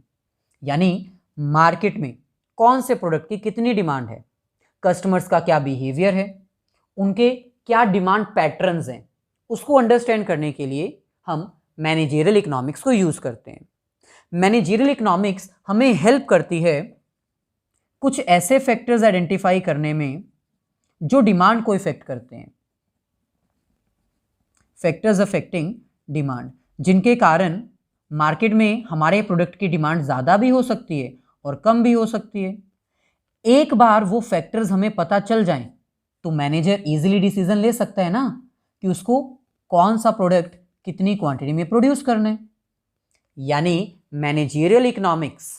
यानी मार्केट में कौन से प्रोडक्ट की कितनी डिमांड है, कस्टमर्स का क्या बिहेवियर है, उनके क्या डिमांड पैटर्न्स हैं, उसको अंडरस्टैंड करने के लिए हम मैनेजरियल इकोनॉमिक्स को यूज करते हैं। मैनेजरियल इकोनॉमिक्स हमें हेल्प करती है कुछ ऐसे फैक्टर्स आइडेंटिफाई करने में जो डिमांड को इफेक्ट करते हैं, फैक्टर्स अफेक्टिंग डिमांड, जिनके कारण मार्केट में हमारे प्रोडक्ट की डिमांड ज़्यादा भी हो सकती है और कम भी हो सकती है। एक बार वो फैक्टर्स हमें पता चल जाएं तो मैनेजर इजीली डिसीजन ले सकता है ना कि उसको कौन सा प्रोडक्ट कितनी क्वांटिटी में प्रोड्यूस करना है। यानी मैनेजरियल इकोनॉमिक्स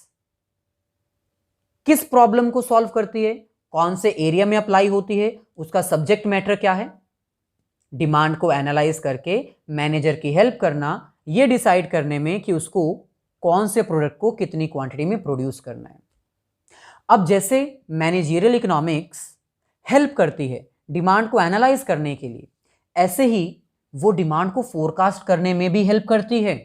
किस प्रॉब्लम को सॉल्व करती है, कौन से एरिया में अप्लाई होती है, उसका सब्जेक्ट मैटर क्या है, डिमांड को एनालाइज करके मैनेजर की हेल्प करना ये डिसाइड करने में कि उसको कौन से प्रोडक्ट को कितनी क्वांटिटी में प्रोड्यूस करना है। अब जैसे मैनेजरियल इकोनॉमिक्स हेल्प करती है डिमांड को एनालाइज करने के लिए, ऐसे ही वो डिमांड को फोरकास्ट करने में भी हेल्प करती है।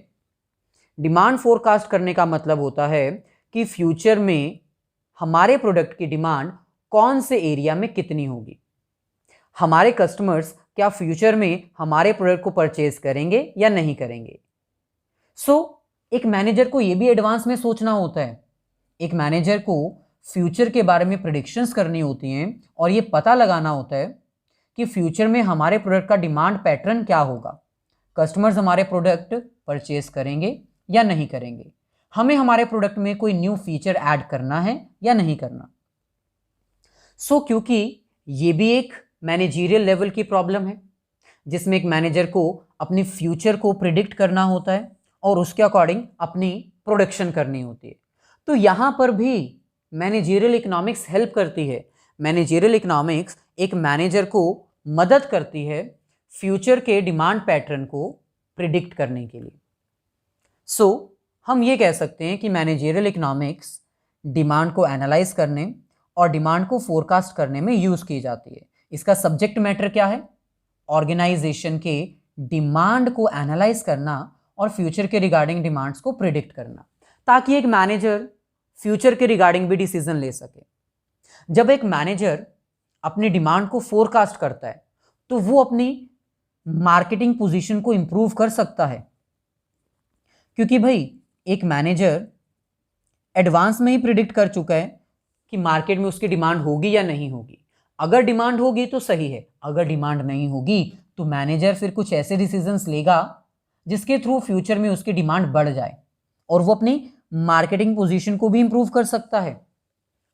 डिमांड फोरकास्ट करने का मतलब होता है कि फ्यूचर में हमारे प्रोडक्ट की डिमांड कौन से एरिया में कितनी होगी, हमारे कस्टमर्स क्या फ्यूचर में हमारे प्रोडक्ट को परचेज करेंगे या नहीं करेंगे। एक मैनेजर को यह भी एडवांस में सोचना होता है। एक मैनेजर को फ्यूचर के बारे में प्रेडिक्शंस करनी होती हैं और ये पता लगाना होता है कि फ्यूचर में हमारे प्रोडक्ट का डिमांड पैटर्न क्या होगा, कस्टमर्स हमारे प्रोडक्ट परचेज करेंगे या नहीं करेंगे, हमें हमारे प्रोडक्ट में कोई न्यू फीचर ऐड करना है या नहीं करना। क्योंकि ये भी एक मैनेजरियल लेवल की प्रॉब्लम है जिसमें एक मैनेजर को अपनी फ्यूचर को प्रिडिक्ट करना होता है और उसके अकॉर्डिंग अपनी प्रोडक्शन करनी होती है। तो यहाँ पर भी मैनेजरियल इकोनॉमिक्स हेल्प करती है। मैनेजरियल इकोनॉमिक्स एक मैनेजर को मदद करती है फ्यूचर के डिमांड पैटर्न को प्रिडिक्ट करने के लिए। हम ये कह सकते हैं कि मैनेजरियल इकोनॉमिक्स डिमांड को एनालाइज करने और डिमांड को फोरकास्ट करने में यूज की जाती है। इसका सब्जेक्ट मैटर क्या है, ऑर्गेनाइजेशन के डिमांड को एनालाइज करना और फ्यूचर के रिगार्डिंग डिमांड्स को प्रिडिक्ट करना, ताकि एक मैनेजर फ्यूचर के रिगार्डिंग भी डिसीजन ले सके। जब एक मैनेजर अपनी डिमांड को फोरकास्ट करता है तो वो अपनी मार्केटिंग पोजीशन को इंप्रूव कर सकता है, क्योंकि भाई एक मैनेजर एडवांस में ही प्रिडिक्ट कर चुका है कि मार्केट में उसकी डिमांड होगी या नहीं होगी। अगर डिमांड होगी तो सही है, अगर डिमांड नहीं होगी तो मैनेजर फिर कुछ ऐसे डिसीजंस लेगा जिसके थ्रू फ्यूचर में उसकी डिमांड बढ़ जाए और वो अपनी मार्केटिंग पोजीशन को भी इंप्रूव कर सकता है,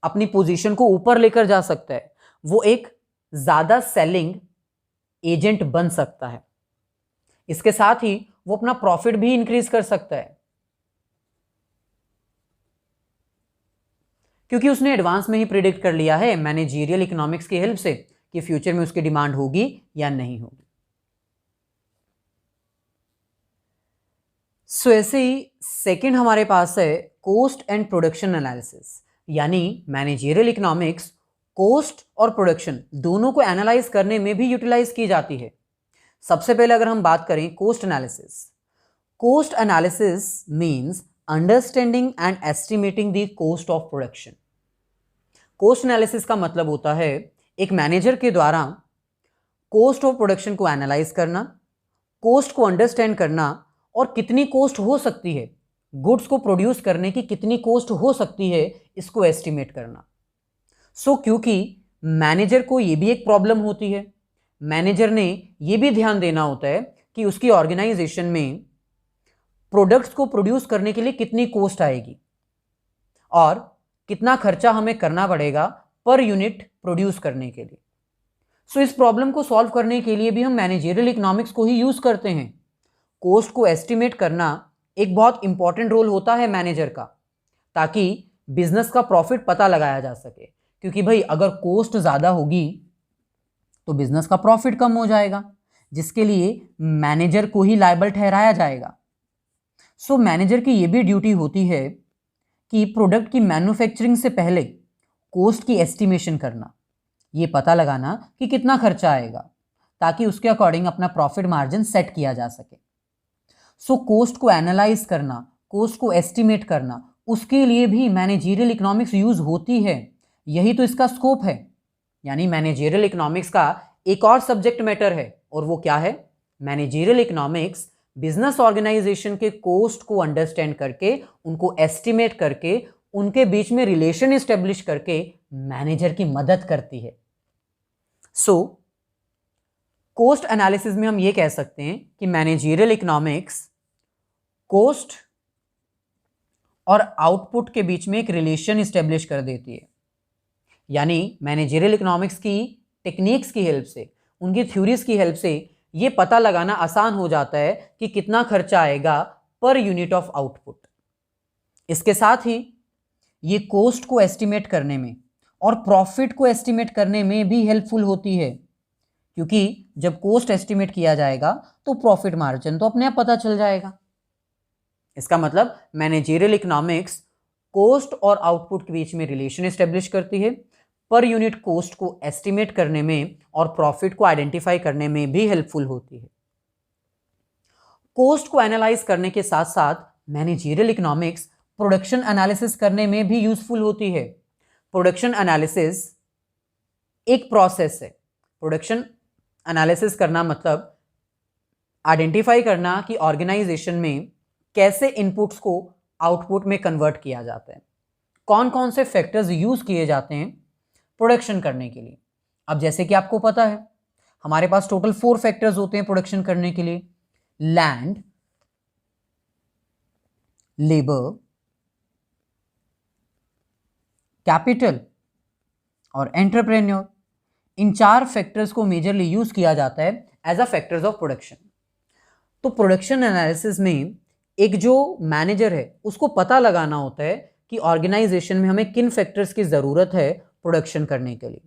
अपनी पोजीशन को ऊपर लेकर जा सकता है, वो एक ज़्यादा सेलिंग एजेंट बन सकता है। इसके साथ ही वो अपना प्रॉफिट भी इंक्रीज कर सकता है, क्योंकि उसने एडवांस में ही प्रिडिक्ट कर लिया है मैनेजरियल इकोनॉमिक्स की हेल्प से कि फ्यूचर में उसकी डिमांड होगी या नहीं होगी। ऐसे ही सेकंड हमारे पास है कॉस्ट एंड प्रोडक्शन एनालिसिस। यानी मैनेजरियल इकोनॉमिक्स कॉस्ट और प्रोडक्शन दोनों को एनालाइज करने में भी यूटिलाइज की जाती है। सबसे पहले अगर हम बात करें cost analysis means understanding and estimating the cost of production. Cost analysis का मतलब होता है एक मैनेजर के द्वारा कॉस्ट ऑफ प्रोडक्शन को एनालाइज करना, कॉस्ट को अंडरस्टैंड करना और कितनी कॉस्ट हो सकती है, गुड्स को प्रोड्यूस करने की कितनी कॉस्ट हो सकती है, इसको एस्टिमेट करना। क्योंकि मैनेजर को ये भी एक प्रॉब्लम होती है, मैनेजर ने ये भी ध्यान देना होता है कि उसकी ऑर्गेनाइजेशन में प्रोडक्ट्स को प्रोड्यूस करने के लिए कितनी कॉस्ट आएगी और कितना खर्चा हमें करना पड़ेगा पर यूनिट प्रोड्यूस करने के लिए। इस प्रॉब्लम को सॉल्व करने के लिए भी हम मैनेजरियल इकोनॉमिक्स को ही यूज करते हैं। कॉस्ट को एस्टिमेट करना एक बहुत इंपॉर्टेंट रोल होता है मैनेजर का, ताकि बिजनेस का प्रॉफिट पता लगाया जा सके, क्योंकि भाई अगर कॉस्ट ज़्यादा होगी तो बिजनेस का प्रॉफिट कम हो जाएगा, जिसके लिए मैनेजर को ही लायबल ठहराया जाएगा। मैनेजर की ये भी ड्यूटी होती है कि प्रोडक्ट की मैन्युफैक्चरिंग से पहले कॉस्ट की एस्टिमेशन करना, ये पता लगाना कि कितना खर्चा आएगा, ताकि उसके अकॉर्डिंग अपना प्रॉफिट मार्जिन सेट किया जा सके। कॉस्ट को एनालाइज करना, कॉस्ट को एस्टिमेट करना, उसके लिए भी मैनेजरियल इकोनॉमिक्स यूज होती है। यही तो इसका स्कोप है। यानी मैनेजरियल इकोनॉमिक्स का एक और सब्जेक्ट मैटर है, और वो क्या है? मैनेजरियल इकोनॉमिक्स बिजनेस ऑर्गेनाइजेशन के कॉस्ट को अंडरस्टैंड करके, उनको एस्टिमेट करके, उनके बीच में रिलेशन एस्टेब्लिश करके मैनेजर की मदद करती है। कॉस्ट एनालिसिस में हम ये कह सकते हैं कि मैनेजरियल इकोनॉमिक्स कॉस्ट और आउटपुट के बीच में एक रिलेशन एस्टेब्लिश कर देती है। यानी मैनेजरियल इकोनॉमिक्स की टेक्निक्स की हेल्प से, उनकी थ्योरीज की हेल्प से ये पता लगाना आसान हो जाता है कि कितना खर्चा आएगा पर यूनिट ऑफ आउटपुट। इसके साथ ही ये कॉस्ट को एस्टिमेट करने में और प्रॉफिट को एस्टिमेट करने में भी हेल्पफुल होती है, क्योंकि जब कॉस्ट एस्टिमेट किया जाएगा तो प्रॉफिट मार्जिन तो अपने आप पता चल जाएगा। इसका मतलब मैनेजरियल इकोनॉमिक्स कॉस्ट और आउटपुट के बीच में रिलेशन एस्टेब्लिश करती है, पर यूनिट कॉस्ट को एस्टिमेट करने में और प्रॉफिट को आइडेंटिफाई करने में भी हेल्पफुल होती है। कॉस्ट को एनालाइज करने के साथ साथ मैनेजरियल इकोनॉमिक्स प्रोडक्शन एनालिसिस करने में भी यूजफुल होती है। प्रोडक्शन एनालिसिस एक प्रोसेस है। प्रोडक्शन एनालिसिस करना मतलब आइडेंटिफाई करना कि ऑर्गेनाइजेशन में कैसे इनपुट्स को आउटपुट में कन्वर्ट किया जाता है, कौन कौन से फैक्टर्स यूज किए जाते हैं प्रोडक्शन करने के लिए। अब जैसे कि आपको पता है हमारे पास टोटल 4 फैक्टर्स होते हैं प्रोडक्शन करने के लिए: लैंड, लेबर, कैपिटल और एंटरप्रेन्योर। इन 4 फैक्टर्स को मेजरली यूज किया जाता है as a factors of production. तो प्रोडक्शन एनालिसिस में एक जो मैनेजर है उसको पता लगाना होता है कि ऑर्गेनाइजेशन में हमें किन फैक्टर्स की ज़रूरत है प्रोडक्शन करने के लिए,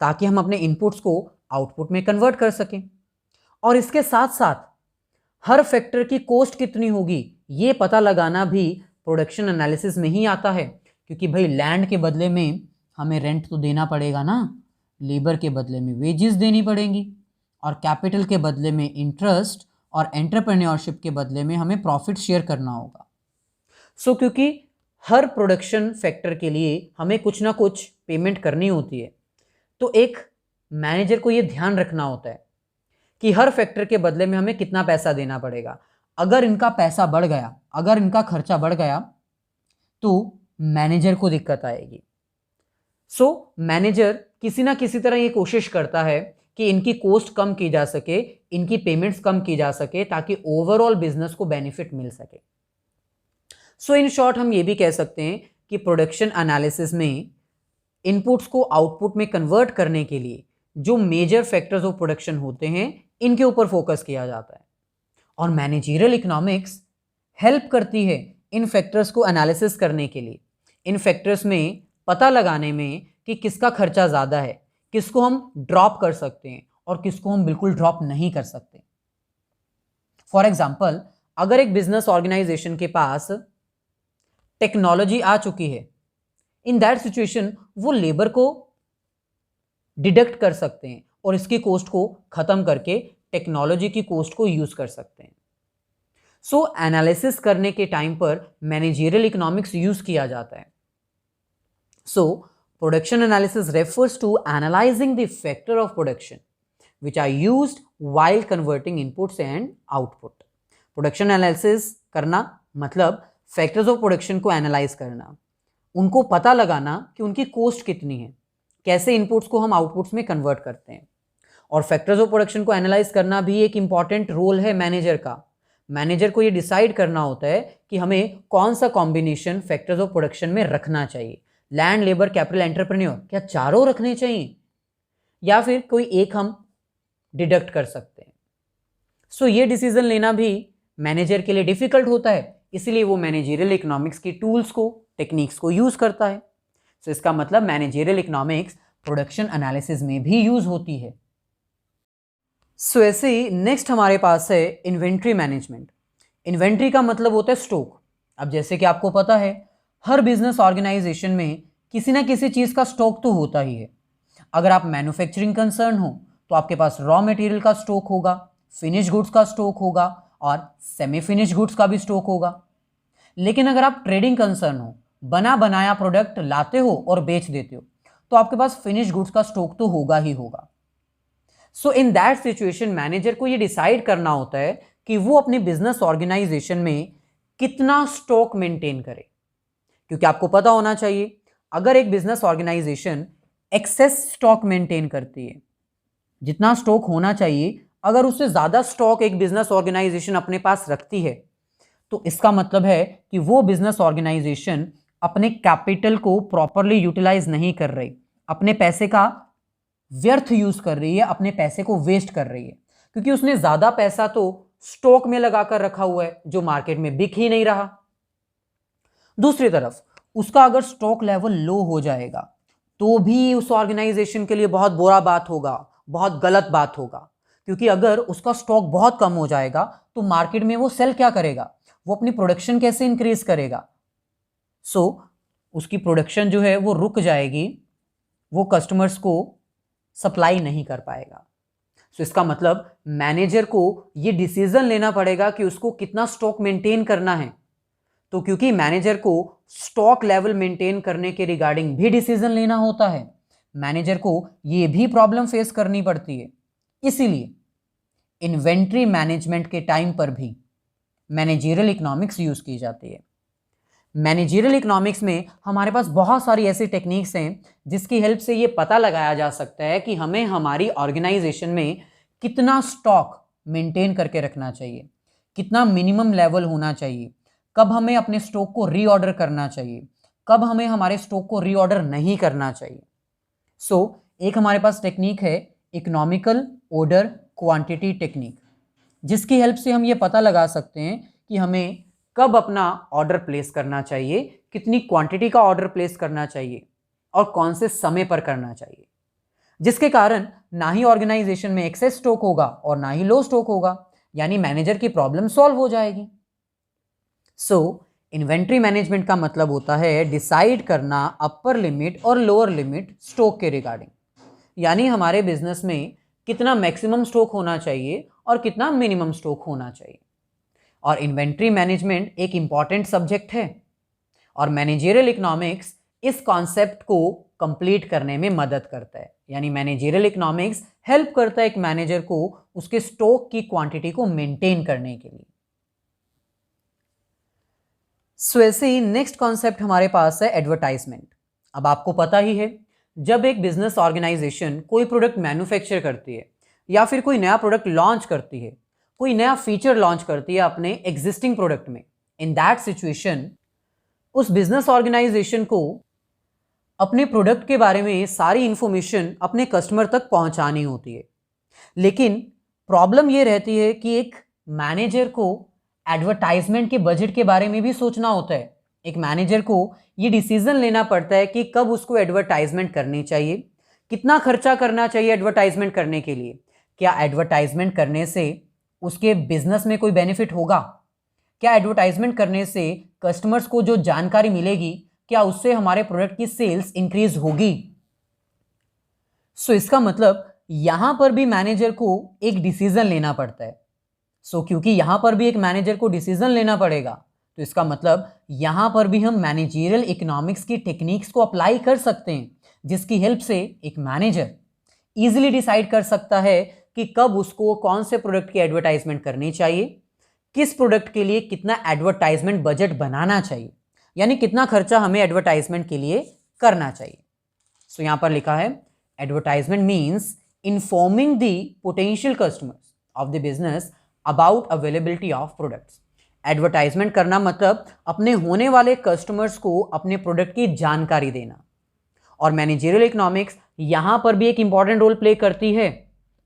ताकि हम अपने इनपुट्स को आउटपुट में कन्वर्ट कर सकें। और इसके साथ साथ हर फैक्टर की कॉस्ट कितनी होगी ये पता लगाना भी प्रोडक्शन एनालिसिस में ही आता है, क्योंकि भाई लैंड के बदले में हमें रेंट तो देना पड़ेगा ना, लेबर के बदले में वेजेस देनी पड़ेंगी, और कैपिटल के बदले में इंटरेस्ट, और एंटरप्रेन्योरशिप के बदले में हमें प्रॉफिट शेयर करना होगा। सो क्योंकि हर प्रोडक्शन फैक्टर के लिए हमें कुछ ना कुछ पेमेंट करनी होती है, तो एक मैनेजर को ये ध्यान रखना होता है कि हर फैक्टर के बदले में हमें कितना पैसा देना पड़ेगा। अगर इनका पैसा बढ़ गया, अगर इनका खर्चा बढ़ गया तो मैनेजर को दिक्कत आएगी। सो मैनेजर किसी ना किसी तरह ये कोशिश करता है कि इनकी कॉस्ट कम की जा सके, इनकी पेमेंट्स कम की जा सके, ताकि ओवरऑल बिजनेस को बेनिफिट मिल सके। सो इन शॉर्ट हम ये भी कह सकते हैं कि प्रोडक्शन एनालिसिस में इनपुट्स को आउटपुट में कन्वर्ट करने के लिए जो मेजर फैक्टर्स ऑफ प्रोडक्शन होते हैं इनके ऊपर फोकस किया जाता है, और मैनेजरियल इकोनॉमिक्स हेल्प करती है इन फैक्टर्स को एनालिसिस करने के लिए, इन फैक्टर्स में पता लगाने में कि किसका खर्चा ज़्यादा है, किसको हम ड्रॉप कर सकते हैं और किसको हम बिल्कुल ड्रॉप नहीं कर सकते। फॉर एग्जाम्पल, अगर एक बिजनेस ऑर्गेनाइजेशन के पास टेक्नोलॉजी आ चुकी है, इन दैट सिचुएशन वो लेबर को डिडक्ट कर सकते हैं और इसकी कॉस्ट को खत्म करके टेक्नोलॉजी की कॉस्ट को यूज कर सकते हैं। सो एनालिसिस करने के टाइम पर मैनेजरियल इकोनॉमिक्स यूज किया जाता है। So production analysis refers to analyzing the factor of production which are used while converting inputs and output. Production analysis करना मतलब फैक्टर्स ऑफ प्रोडक्शन को एनालाइज करना, उनको पता लगाना कि उनकी कॉस्ट कितनी है, कैसे इनपुट्स को हम आउटपुट्स में कन्वर्ट करते हैं। और फैक्टर्स ऑफ प्रोडक्शन को एनालाइज करना भी एक इंपॉर्टेंट रोल है मैनेजर का। मैनेजर को ये डिसाइड करना होता है कि हमें कौन सा कॉम्बिनेशन फैक्टर्स ऑफ प्रोडक्शन में रखना चाहिए। लैंड, लेबर, कैपिटल, एंटरप्रेन्योर, क्या चारों रखने चाहिए या फिर कोई एक हम डिडक्ट कर सकते हैं। सो ये डिसीजन लेना भी मैनेजर के लिए डिफिकल्ट होता है, इसीलिए वो मैनेजरियल इकोनॉमिक्स की टूल्स को, टेक्निक्स को यूज करता है। सो इसका मतलब मैनेजरियल इकोनॉमिक्स प्रोडक्शन एनालिसिस में भी यूज होती है। सो ऐसे ही नेक्स्ट हमारे पास है इन्वेंट्री मैनेजमेंट। इन्वेंट्री का मतलब होता है स्टॉक। अब जैसे कि आपको पता है हर बिजनेस ऑर्गेनाइजेशन में किसी ना किसी चीज़ का स्टॉक तो होता ही है। अगर आप मैन्युफैक्चरिंग कंसर्न हो तो आपके पास रॉ मटेरियल का स्टॉक होगा, फिनिश गुड्स का स्टॉक होगा और सेमी फिनिश गुड्स का भी स्टॉक होगा। लेकिन अगर आप ट्रेडिंग कंसर्न हो, बना बनाया प्रोडक्ट लाते हो और बेच देते हो, तो आपके पास फिनिश गुड्स का स्टॉक तो होगा ही होगा। सो इन दैट सिचुएशन मैनेजर को ये डिसाइड करना होता है कि वो अपने बिजनेस ऑर्गेनाइजेशन में कितना स्टॉक मेंटेन करे, क्योंकि आपको पता होना चाहिए अगर एक business organisation excess stock maintain करती है, जितना स्टॉक होना चाहिए, अगर उससे ज़्यादा स्टॉक एक बिजनेस ऑर्गेनाइजेशन अपने पास रखती है, तो इसका मतलब है कि वो बिजनेस ऑर्गेनाइजेशन अपने कैपिटल को प्रॉपरली यूटिलाइज नहीं कर रही, अपने पैसे का व्यर्थ यूज कर रही है, अपने पैसे को वेस्ट कर रही है। क्योंकि उसने ज़्यादा पैसा तो स्टॉक में लगाकर रखा हुआ है जो मार्केट में बिक ही नहीं रहा। दूसरी तरफ उसका अगर स्टॉक लेवल लो हो जाएगा तो भी उस ऑर्गेनाइजेशन के लिए बहुत बुरा बात होगा, बहुत गलत बात होगा, क्योंकि अगर उसका स्टॉक बहुत कम हो जाएगा तो मार्केट में वो सेल क्या करेगा, वो अपनी प्रोडक्शन कैसे इंक्रीज करेगा। उसकी प्रोडक्शन जो है वो रुक जाएगी, वो कस्टमर्स को सप्लाई नहीं कर पाएगा। इसका मतलब मैनेजर को ये डिसीजन लेना पड़ेगा कि उसको कितना स्टॉक मेंटेन करना है। तो क्योंकि मैनेजर को स्टॉक लेवल मेंटेन करने के रिगार्डिंग भी डिसीजन लेना होता है, मैनेजर को ये भी प्रॉब्लम फेस करनी पड़ती है। इसीलिए इन्वेंट्री मैनेजमेंट के टाइम पर भी मैनेजरियल इकोनॉमिक्स यूज की जाती है। मैनेजरियल इकोनॉमिक्स में हमारे पास बहुत सारी ऐसी टेक्निक्स हैं जिसकी हेल्प से ये पता लगाया जा सकता है कि हमें हमारी ऑर्गेनाइजेशन में कितना स्टॉक मेंटेन करके रखना चाहिए, कितना मिनिमम लेवल होना चाहिए, कब हमें अपने स्टॉक को रीऑर्डर करना चाहिए, कब हमें हमारे स्टॉक को रीऑर्डर नहीं करना चाहिए। एक हमारे पास टेक्निक है इकोनॉमिकल ऑर्डर क्वांटिटी टेक्निक, जिसकी हेल्प से हम ये पता लगा सकते हैं कि हमें कब अपना ऑर्डर प्लेस करना चाहिए, कितनी क्वांटिटी का ऑर्डर प्लेस करना चाहिए और कौन से समय पर करना चाहिए, जिसके कारण ना ही ऑर्गेनाइजेशन में एक्सेस स्टॉक होगा और ना ही लो स्टॉक होगा, यानी मैनेजर की प्रॉब्लम सॉल्व हो जाएगी। इन्वेंट्री मैनेजमेंट का मतलब होता है डिसाइड करना अपर लिमिट और लोअर लिमिट स्टॉक के रिगार्डिंग, यानी हमारे बिजनेस में कितना मैक्सिमम स्टॉक होना चाहिए और कितना मिनिमम स्टॉक होना चाहिए। और इन्वेंट्री मैनेजमेंट एक इंपॉर्टेंट सब्जेक्ट है और मैनेजरियल इकोनॉमिक्स इस कॉन्सेप्ट को कंप्लीट करने में मदद करता है, यानी मैनेजरियल इकोनॉमिक्स हेल्प करता है एक मैनेजर को उसके स्टॉक की क्वांटिटी को मेंटेन करने के लिए। ऐसे ही नेक्स्ट कॉन्सेप्ट हमारे पास है एडवर्टाइजमेंट। अब आपको पता ही है, जब एक बिजनेस ऑर्गेनाइजेशन कोई प्रोडक्ट मैन्युफैक्चर करती है या फिर कोई नया प्रोडक्ट लॉन्च करती है, कोई नया फीचर लॉन्च करती है अपने एग्जिस्टिंग प्रोडक्ट में, इन दैट सिचुएशन उस बिजनेस ऑर्गेनाइजेशन को अपने प्रोडक्ट के बारे में सारी इंफॉर्मेशन अपने कस्टमर तक पहुंचानी होती है। लेकिन प्रॉब्लम ये रहती है कि एक मैनेजर को एडवर्टाइजमेंट के बजट के बारे में भी सोचना होता है। एक मैनेजर को ये डिसीजन लेना पड़ता है कि कब उसको एडवर्टाइजमेंट करनी चाहिए, कितना खर्चा करना चाहिए एडवर्टाइजमेंट करने के लिए, क्या एडवर्टाइजमेंट करने से उसके बिजनेस में कोई बेनिफिट होगा, क्या एडवर्टाइजमेंट करने से कस्टमर्स को जो जानकारी मिलेगी क्या उससे हमारे प्रोडक्ट की सेल्स इंक्रीज होगी। इसका मतलब यहां पर भी मैनेजर को एक डिसीजन लेना पड़ता है। क्योंकि यहां पर भी एक मैनेजर को डिसीजन लेना पड़ेगा, तो इसका मतलब यहां पर भी हम मैनेजरियल इकोनॉमिक्स की टेक्निक्स को अप्लाई कर सकते हैं, जिसकी हेल्प से एक मैनेजर इजीली डिसाइड कर सकता है कि कब उसको कौन से प्रोडक्ट की एडवर्टाइजमेंट करनी चाहिए, किस प्रोडक्ट के लिए कितना एडवर्टाइजमेंट बजट बनाना चाहिए, यानी कितना खर्चा हमें एडवर्टाइजमेंट के लिए करना चाहिए। यहां पर लिखा है advertisement means informing the potential customers of the business about availability of products. Advertisement करना मतलब अपने होने वाले कस्टमर्स को अपने प्रोडक्ट की जानकारी देना। और मैनेजरियल इकोनॉमिक्स यहां पर भी एक इंपॉर्टेंट रोल प्ले करती है,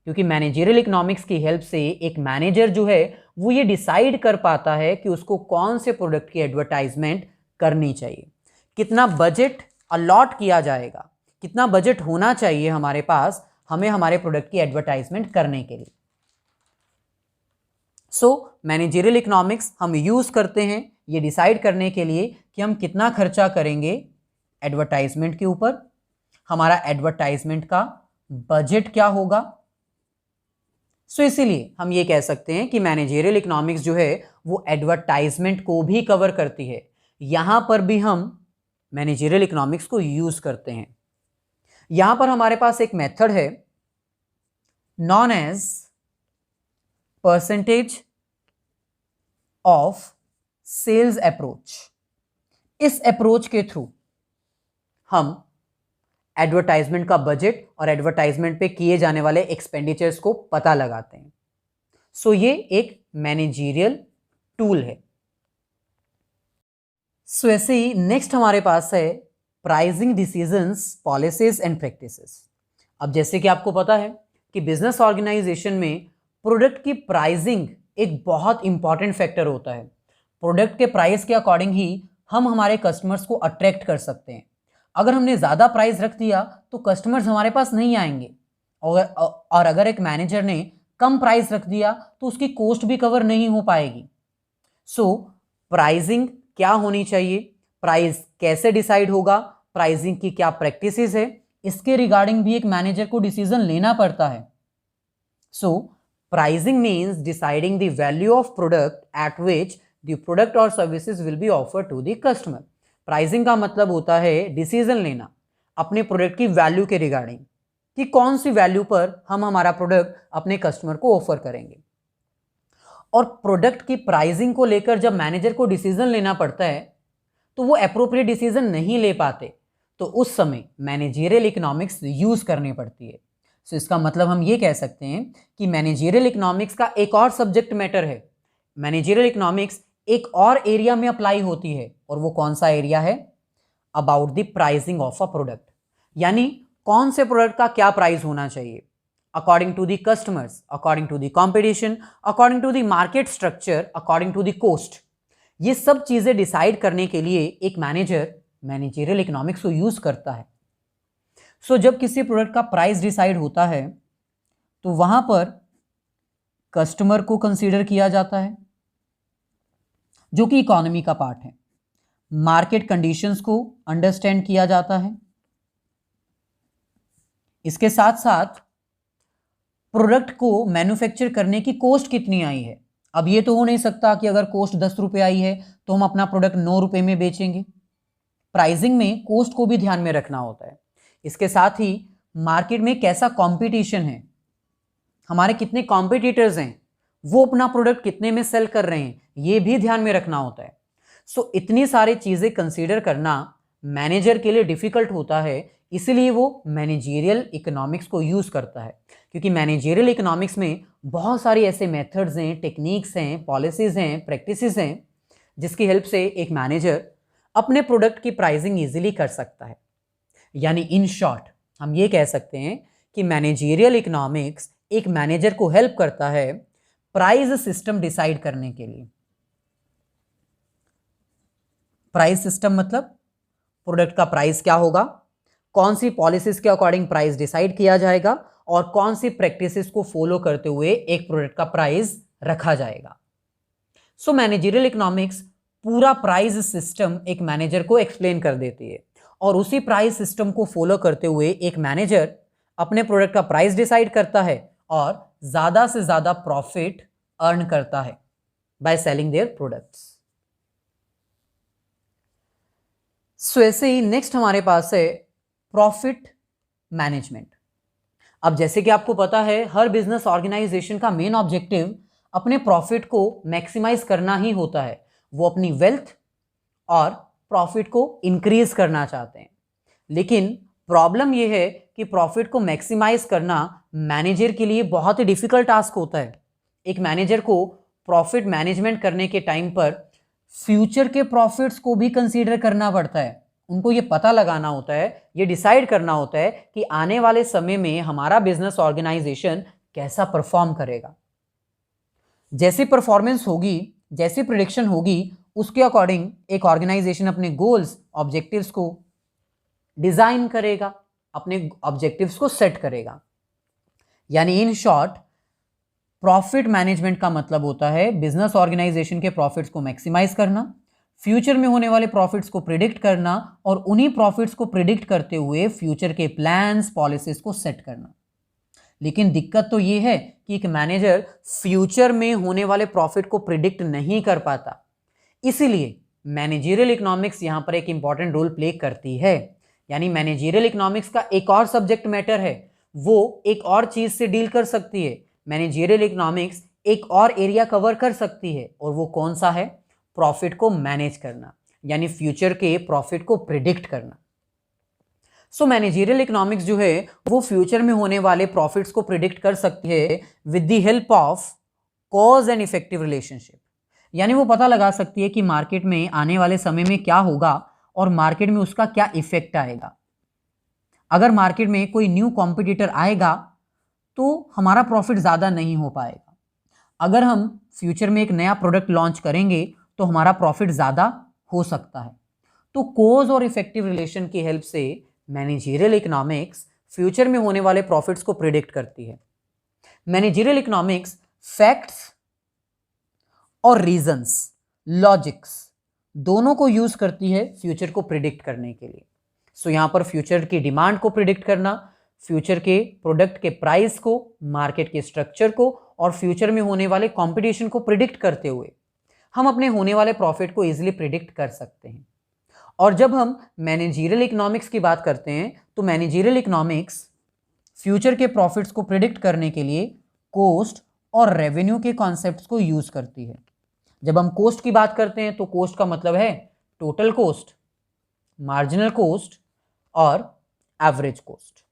क्योंकि मैनेजरियल इकोनॉमिक्स की हेल्प से एक मैनेजर जो है वो ये डिसाइड कर पाता है कि उसको कौन से प्रोडक्ट की एडवर्टाइजमेंट करनी चाहिए, कितना बजट अलॉट किया जाएगा, कितना बजट होना चाहिए हमारे पास हमें हमारे प्रोडक्ट की एडवर्टाइजमेंट करने के लिए। मैनेजरियल इकोनॉमिक्स हम यूज करते हैं ये डिसाइड करने के लिए कि हम कितना खर्चा करेंगे एडवर्टाइजमेंट के ऊपर, हमारा एडवर्टाइजमेंट का बजट क्या होगा। इसीलिए हम ये कह सकते हैं कि मैनेजरियल इकोनॉमिक्स जो है वो एडवर्टाइजमेंट को भी कवर करती है। यहां पर भी हम मैनेजरियल इकोनॉमिक्स को यूज करते हैं। यहां पर हमारे पास एक मेथड है known as percentage of sales approach. इस अप्रोच के थ्रू हम एडवर्टाइजमेंट का बजट और एडवर्टाइजमेंट पे किए जाने वाले एक्सपेंडिचर्स को पता लगाते हैं। ये एक मैनेजरियल टूल है। ऐसे ही नेक्स्ट हमारे पास है pricing decisions, policies and practices. अब जैसे कि आपको पता है कि बिजनेस ऑर्गेनाइजेशन में प्रोडक्ट की प्राइसिंग एक बहुत इंपॉर्टेंट फैक्टर होता है। प्रोडक्ट के प्राइस के अकॉर्डिंग ही हम हमारे कस्टमर्स को अट्रैक्ट कर सकते हैं। अगर हमने ज़्यादा प्राइस रख दिया तो कस्टमर्स हमारे पास नहीं आएंगे, और अगर एक मैनेजर ने कम प्राइस रख दिया तो उसकी कॉस्ट भी कवर नहीं हो पाएगी। सो प्राइसिंग क्या होनी चाहिए, प्राइस कैसे डिसाइड होगा, प्राइसिंग की क्या प्रैक्टिसेस है, इसके रिगार्डिंग भी एक मैनेजर को डिसीजन लेना पड़ता है। So pricing means deciding the value of product at which the product और services will be offer to the customer. Pricing का मतलब होता है डिसीजन लेना अपने प्रोडक्ट की वैल्यू के रिगार्डिंग, कि कौन सी वैल्यू पर हम हमारा प्रोडक्ट अपने कस्टमर को ऑफर करेंगे। और प्रोडक्ट की प्राइसिंग को लेकर जब मैनेजर को डिसीजन लेना पड़ता है तो वो एप्रोप्रिएट डिसीजन नहीं ले पाते, तो उस समय मैनेजरियल इकोनॉमिक्स यूज करनी पड़ती है। सो इसका मतलब हम ये कह सकते हैं कि मैनेजरियल इकोनॉमिक्स का एक और सब्जेक्ट मैटर है। मैनेजरियल इकोनॉमिक्स एक और एरिया में अप्लाई होती है, और वो कौन सा एरिया है? About the pricing of a product, यानी कौन से प्रोडक्ट का क्या प्राइस होना चाहिए according to the customers, according to the competition, according to the market structure, according to the cost। ये सब चीजें डिसाइड करने के लिए एक मैनेजर मैनेजरियल इकोनॉमिक्स को यूज करता है। सो जब किसी प्रोडक्ट का प्राइस डिसाइड होता है तो वहां पर कस्टमर को कंसीडर किया जाता है, जो कि इकोनॉमी का पार्ट है। मार्केट कंडीशंस को अंडरस्टैंड किया जाता है। इसके साथ साथ प्रोडक्ट को मैन्युफैक्चर करने की कॉस्ट कितनी आई है। अब ये तो हो नहीं सकता कि अगर कॉस्ट 10 रुपये आई है तो हम अपना प्रोडक्ट 9 रुपये में बेचेंगे। प्राइसिंग में कॉस्ट को भी ध्यान में रखना होता है। इसके साथ ही मार्केट में कैसा कंपटीशन है, हमारे कितने कॉम्पिटिटर्स हैं, वो अपना प्रोडक्ट कितने में सेल कर रहे हैं, ये भी ध्यान में रखना होता है। सो इतनी सारी चीज़ें कंसीडर करना मैनेजर के लिए डिफिकल्ट होता है, इसलिए वो मैनेजरियल इकोनॉमिक्स को यूज़ करता है। क्योंकि मैनेजरियल इकोनॉमिक्स में बहुत सारी ऐसे मेथड्स हैं, टेक्निक्स हैं, पॉलिसीज़ हैं, प्रैक्टिसेस हैं, जिसकी हेल्प से एक मैनेजर अपने प्रोडक्ट की प्राइसिंग इजीली कर सकता है। यानी इन शॉर्ट हम ये कह सकते हैं कि मैनेजरियल इकोनॉमिक्स एक मैनेजर को हेल्प करता है प्राइस सिस्टम डिसाइड करने के लिए। प्राइस सिस्टम मतलब प्रोडक्ट का प्राइस क्या होगा, कौन सी पॉलिसीज के अकॉर्डिंग प्राइस डिसाइड किया जाएगा, और कौन सी प्रैक्टिसेस को फॉलो करते हुए एक प्रोडक्ट का प्राइस रखा जाएगा। सो मैनेजरियल इकोनॉमिक्स पूरा प्राइस सिस्टम एक मैनेजर को एक्सप्लेन कर देती है, और उसी प्राइस सिस्टम को फॉलो करते हुए एक मैनेजर अपने प्रोडक्ट का प्राइस डिसाइड करता है और ज़्यादा से ज़्यादा प्रॉफिट अर्न करता है बाय सेलिंग देयर प्रोडक्ट्स। सो ऐसे ही नेक्स्ट हमारे पास है प्रॉफिट मैनेजमेंट। अब जैसे कि आपको पता है हर बिजनेस ऑर्गेनाइजेशन का मेन ऑब्जेक्टिव अपने प्रॉफिट को मैक्सिमाइज करना ही होता है। वो अपनी वेल्थ और प्रॉफिट को इंक्रीज करना चाहते हैं। लेकिन प्रॉब्लम यह है कि प्रॉफिट को मैक्सिमाइज करना मैनेजर के लिए बहुत ही डिफिकल्ट टास्क होता है। एक मैनेजर को प्रॉफिट मैनेजमेंट करने के टाइम पर फ्यूचर के प्रॉफिट्स को भी कंसीडर करना पड़ता है। उनको ये पता लगाना होता है, ये डिसाइड करना होता है कि आने वाले समय में हमारा बिजनेस ऑर्गेनाइजेशन कैसा परफॉर्म करेगा। जैसी परफॉर्मेंस होगी, जैसी प्रिडिक्शन होगी, उसके अकॉर्डिंग एक ऑर्गेनाइजेशन अपने गोल्स, ऑब्जेक्टिव्स को डिजाइन करेगा, अपने ऑब्जेक्टिव्स को सेट करेगा। यानी इन शॉर्ट प्रॉफिट मैनेजमेंट का मतलब होता है बिजनेस ऑर्गेनाइजेशन के प्रॉफिट्स को मैक्सिमाइज करना, फ्यूचर में होने वाले प्रॉफिट्स को प्रिडिक्ट करना, और उन्हीं प्रॉफिट्स को प्रिडिक्ट करते हुए फ्यूचर के प्लान्स, पॉलिसीज को सेट करना। लेकिन दिक्कत तो ये है कि एक मैनेजर फ्यूचर में होने वाले प्रॉफिट को प्रिडिक्ट नहीं कर पाता। इसीलिए मैनेजरियल इकोनॉमिक्स यहाँ पर एक इंपॉर्टेंट रोल प्ले करती है। यानी मैनेजरियल इकोनॉमिक्स का एक और सब्जेक्ट मैटर है, वो एक और चीज से डील कर सकती है। मैनेजरियल इकोनॉमिक्स एक और एरिया कवर कर सकती है, और वो कौन सा है? प्रॉफिट को मैनेज करना, यानी फ्यूचर के प्रॉफिट को प्रिडिक्ट करना। सो मैनेजरियल इकोनॉमिक्स जो है वो फ्यूचर में होने वाले प्रॉफिट्स को प्रिडिक्ट कर सकती है with the help of cause and effective relationship. यानी वो पता लगा सकती है कि मार्केट में आने वाले समय में क्या होगा और मार्केट में उसका क्या इफेक्ट आएगा। अगर मार्केट में कोई न्यू कॉम्पिटिटर आएगा तो हमारा प्रॉफिट ज़्यादा नहीं हो पाएगा, अगर हम फ्यूचर में एक नया प्रोडक्ट लॉन्च करेंगे तो हमारा प्रॉफिट ज़्यादा हो सकता है। तो कॉज और इफेक्टिव रिलेशन की हेल्प से मैनेजरियल इकोनॉमिक्स फ्यूचर में होने वाले प्रॉफिट्स को प्रिडिक्ट करती है। मैनेजरियल इकोनॉमिक्स फैक्ट्स और रीजंस, लॉजिक्स दोनों को यूज करती है फ्यूचर को प्रिडिक्ट करने के लिए। सो यहां पर फ्यूचर की डिमांड को प्रिडिक्ट करना, फ्यूचर के प्रोडक्ट के प्राइस को, मार्केट के स्ट्रक्चर को और फ्यूचर में होने वाले कंपटीशन को प्रिडिक्ट करते हुए हम अपने होने वाले प्रॉफिट को इजीली प्रिडिक्ट कर सकते हैं। और जब हम मैनेजरियल इकोनॉमिक्स की बात करते हैं तो मैनेजरियल इकोनॉमिक्स फ्यूचर के प्रॉफिट्स को प्रिडिक्ट करने के लिए कॉस्ट और रेवेन्यू के कॉन्सेप्ट्स को यूज करती है। जब हम कॉस्ट की बात करते हैं तो कॉस्ट का मतलब है टोटल कॉस्ट, मार्जिनल कॉस्ट और एवरेज कॉस्ट।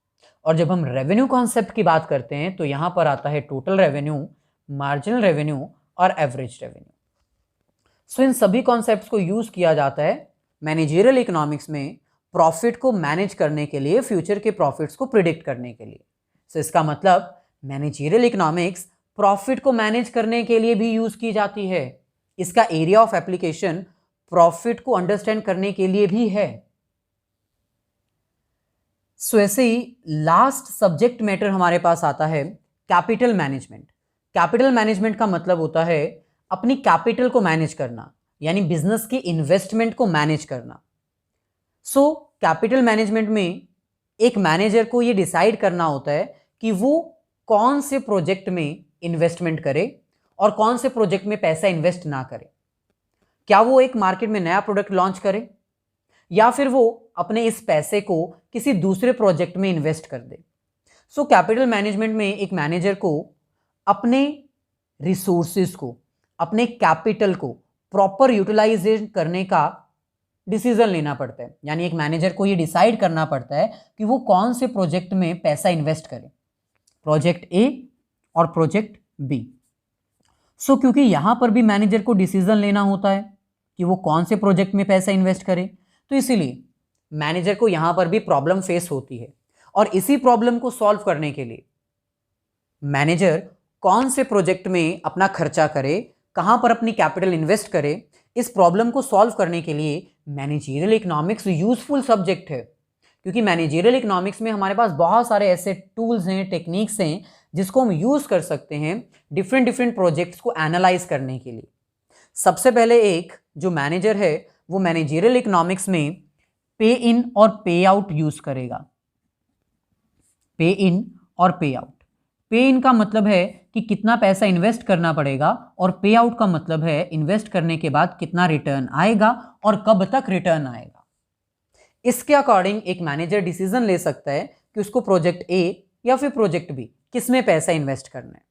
और जब हम रेवेन्यू कॉन्सेप्ट की बात करते हैं तो यहां पर आता है टोटल रेवेन्यू, मार्जिनल रेवेन्यू और एवरेज रेवेन्यू। सो इन सभी कॉन्सेप्ट्स को यूज किया जाता है मैनेजरियल इकोनॉमिक्स में प्रॉफिट को मैनेज करने के लिए, फ्यूचर के प्रॉफिट्स को प्रिडिक्ट करने के लिए। सो इसका मतलब मैनेजरियल इकोनॉमिक्स प्रॉफिट को मैनेज करने के लिए भी यूज की जाती है। इसका एरिया ऑफ एप्लीकेशन प्रॉफिट को अंडरस्टैंड करने के लिए भी है। सो ऐसे ही लास्ट सब्जेक्ट मैटर हमारे पास आता है कैपिटल मैनेजमेंट। कैपिटल मैनेजमेंट का मतलब होता है अपनी कैपिटल को मैनेज करना, यानी बिजनेस की इन्वेस्टमेंट को मैनेज करना। सो कैपिटल मैनेजमेंट में एक मैनेजर को यह डिसाइड करना होता है कि वो कौन से प्रोजेक्ट में इन्वेस्टमेंट करे और कौन से प्रोजेक्ट में पैसा इन्वेस्ट ना करे। क्या वो एक मार्केट में नया प्रोडक्ट लॉन्च करे या फिर वो अपने इस पैसे को किसी दूसरे प्रोजेक्ट में इन्वेस्ट कर दे। सो कैपिटल मैनेजमेंट में एक मैनेजर को अपने रिसोर्सेज को, अपने कैपिटल को प्रॉपर यूटिलाइजेशन करने का डिसीजन लेना पड़ता है। यानी एक मैनेजर को ये डिसाइड करना पड़ता है कि वो कौन से प्रोजेक्ट में पैसा इन्वेस्ट करे, प्रोजेक्ट ए और प्रोजेक्ट बी। सो क्योंकि यहां पर भी मैनेजर को डिसीजन लेना होता है कि वो कौन से प्रोजेक्ट में पैसा इन्वेस्ट करे, तो इसीलिए मैनेजर को यहां पर भी प्रॉब्लम फेस होती है। और इसी प्रॉब्लम को सॉल्व करने के लिए मैनेजर कौन से प्रोजेक्ट में अपना खर्चा करे, कहां पर अपनी कैपिटल इन्वेस्ट करे, इस प्रॉब्लम को सॉल्व करने के लिए मैनेजरियल इकोनॉमिक्स यूजफुल सब्जेक्ट है। क्योंकि मैनेजरियल इकोनॉमिक्स में हमारे पास बहुत सारे ऐसे टूल्स हैं, टेक्निक्स हैं जिसको हम यूज कर सकते हैं डिफरेंट डिफरेंट प्रोजेक्ट्स को एनालाइज करने के लिए। सबसे पहले एक जो मैनेजर है वो मैनेजरियल इकोनॉमिक्स में पे इन और पे आउट यूज करेगा। पे इन और पे आउट। पे इन का मतलब है कि कितना पैसा इन्वेस्ट करना पड़ेगा और पे आउट का मतलब है इन्वेस्ट करने के बाद कितना रिटर्न आएगा और कब तक रिटर्न आएगा। इसके अकॉर्डिंग एक मैनेजर डिसीजन ले सकता है कि उसको प्रोजेक्ट ए या फिर प्रोजेक्ट बी किसमें पैसा इन्वेस्ट करना है।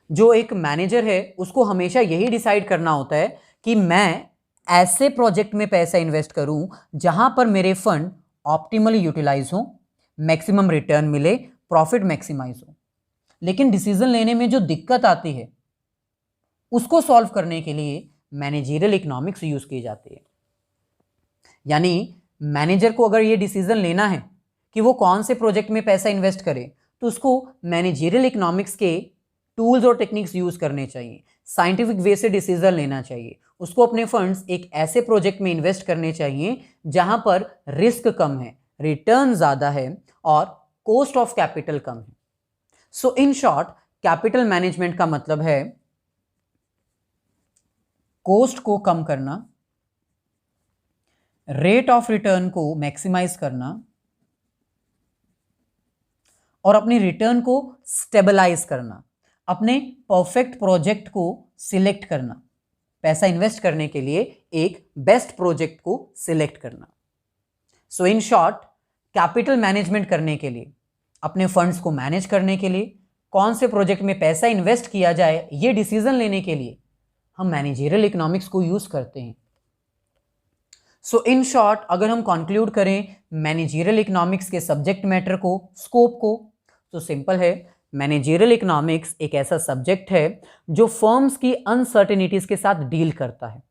जो एक मैनेजर है उसको हमेशा यही डिसाइड करना होता है कि मैं ऐसे प्रोजेक्ट में पैसा इन्वेस्ट करूं जहां पर मेरे फंड ऑप्टिमली यूटिलाइज हो, मैक्सिमम रिटर्न मिले, प्रॉफिट मैक्सिमाइज हो। लेकिन डिसीजन लेने में जो दिक्कत आती है उसको सॉल्व करने के लिए मैनेजरियल इकोनॉमिक्स यूज की जाती है। यानी मैनेजर को अगर ये डिसीजन लेना है कि वो कौन से प्रोजेक्ट में पैसा इन्वेस्ट करे तो उसको मैनेजरियल इकोनॉमिक्स के टूल्स और टेक्निक्स यूज करने चाहिए, साइंटिफिक वे से डिसीजन लेना चाहिए। उसको अपने फंड्स एक ऐसे प्रोजेक्ट में इन्वेस्ट करने चाहिए जहां पर रिस्क कम है, रिटर्न ज्यादा है और कॉस्ट ऑफ कैपिटल कम है। सो इन शॉर्ट कैपिटल मैनेजमेंट का मतलब है कॉस्ट को कम करना, रेट ऑफ रिटर्न को मैक्सिमाइज करना और अपनी रिटर्न को स्टेबलाइज करना, अपने परफेक्ट प्रोजेक्ट को सिलेक्ट करना, पैसा इन्वेस्ट करने के लिए एक बेस्ट प्रोजेक्ट को सिलेक्ट करना। सो इन शॉर्ट कैपिटल मैनेजमेंट करने के लिए, अपने फंड्स को मैनेज करने के लिए, कौन से प्रोजेक्ट में पैसा इन्वेस्ट किया जाए ये डिसीजन लेने के लिए हम मैनेजरियल इकोनॉमिक्स को यूज करते हैं। सो इन शॉर्ट अगर हम कंक्लूड करें मैनेजरियल इकोनॉमिक्स के सब्जेक्ट मैटर को, स्कोप को, तो सिंपल है, मैनेजरियल इकोनॉमिक्स एक ऐसा सब्जेक्ट है जो फर्म्स की अनसर्टेनिटीज के साथ डील करता है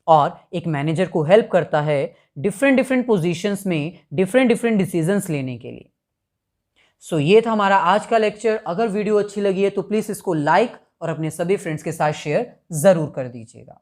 और एक मैनेजर को हेल्प करता है डिफरेंट डिफरेंट पोजीशंस में डिफरेंट डिफरेंट डिसीजंस लेने के लिए। सो ये था हमारा आज का लेक्चर। अगर वीडियो अच्छी लगी है तो प्लीज इसको लाइक और अपने सभी फ्रेंड्स के साथ शेयर ज़रूर कर दीजिएगा।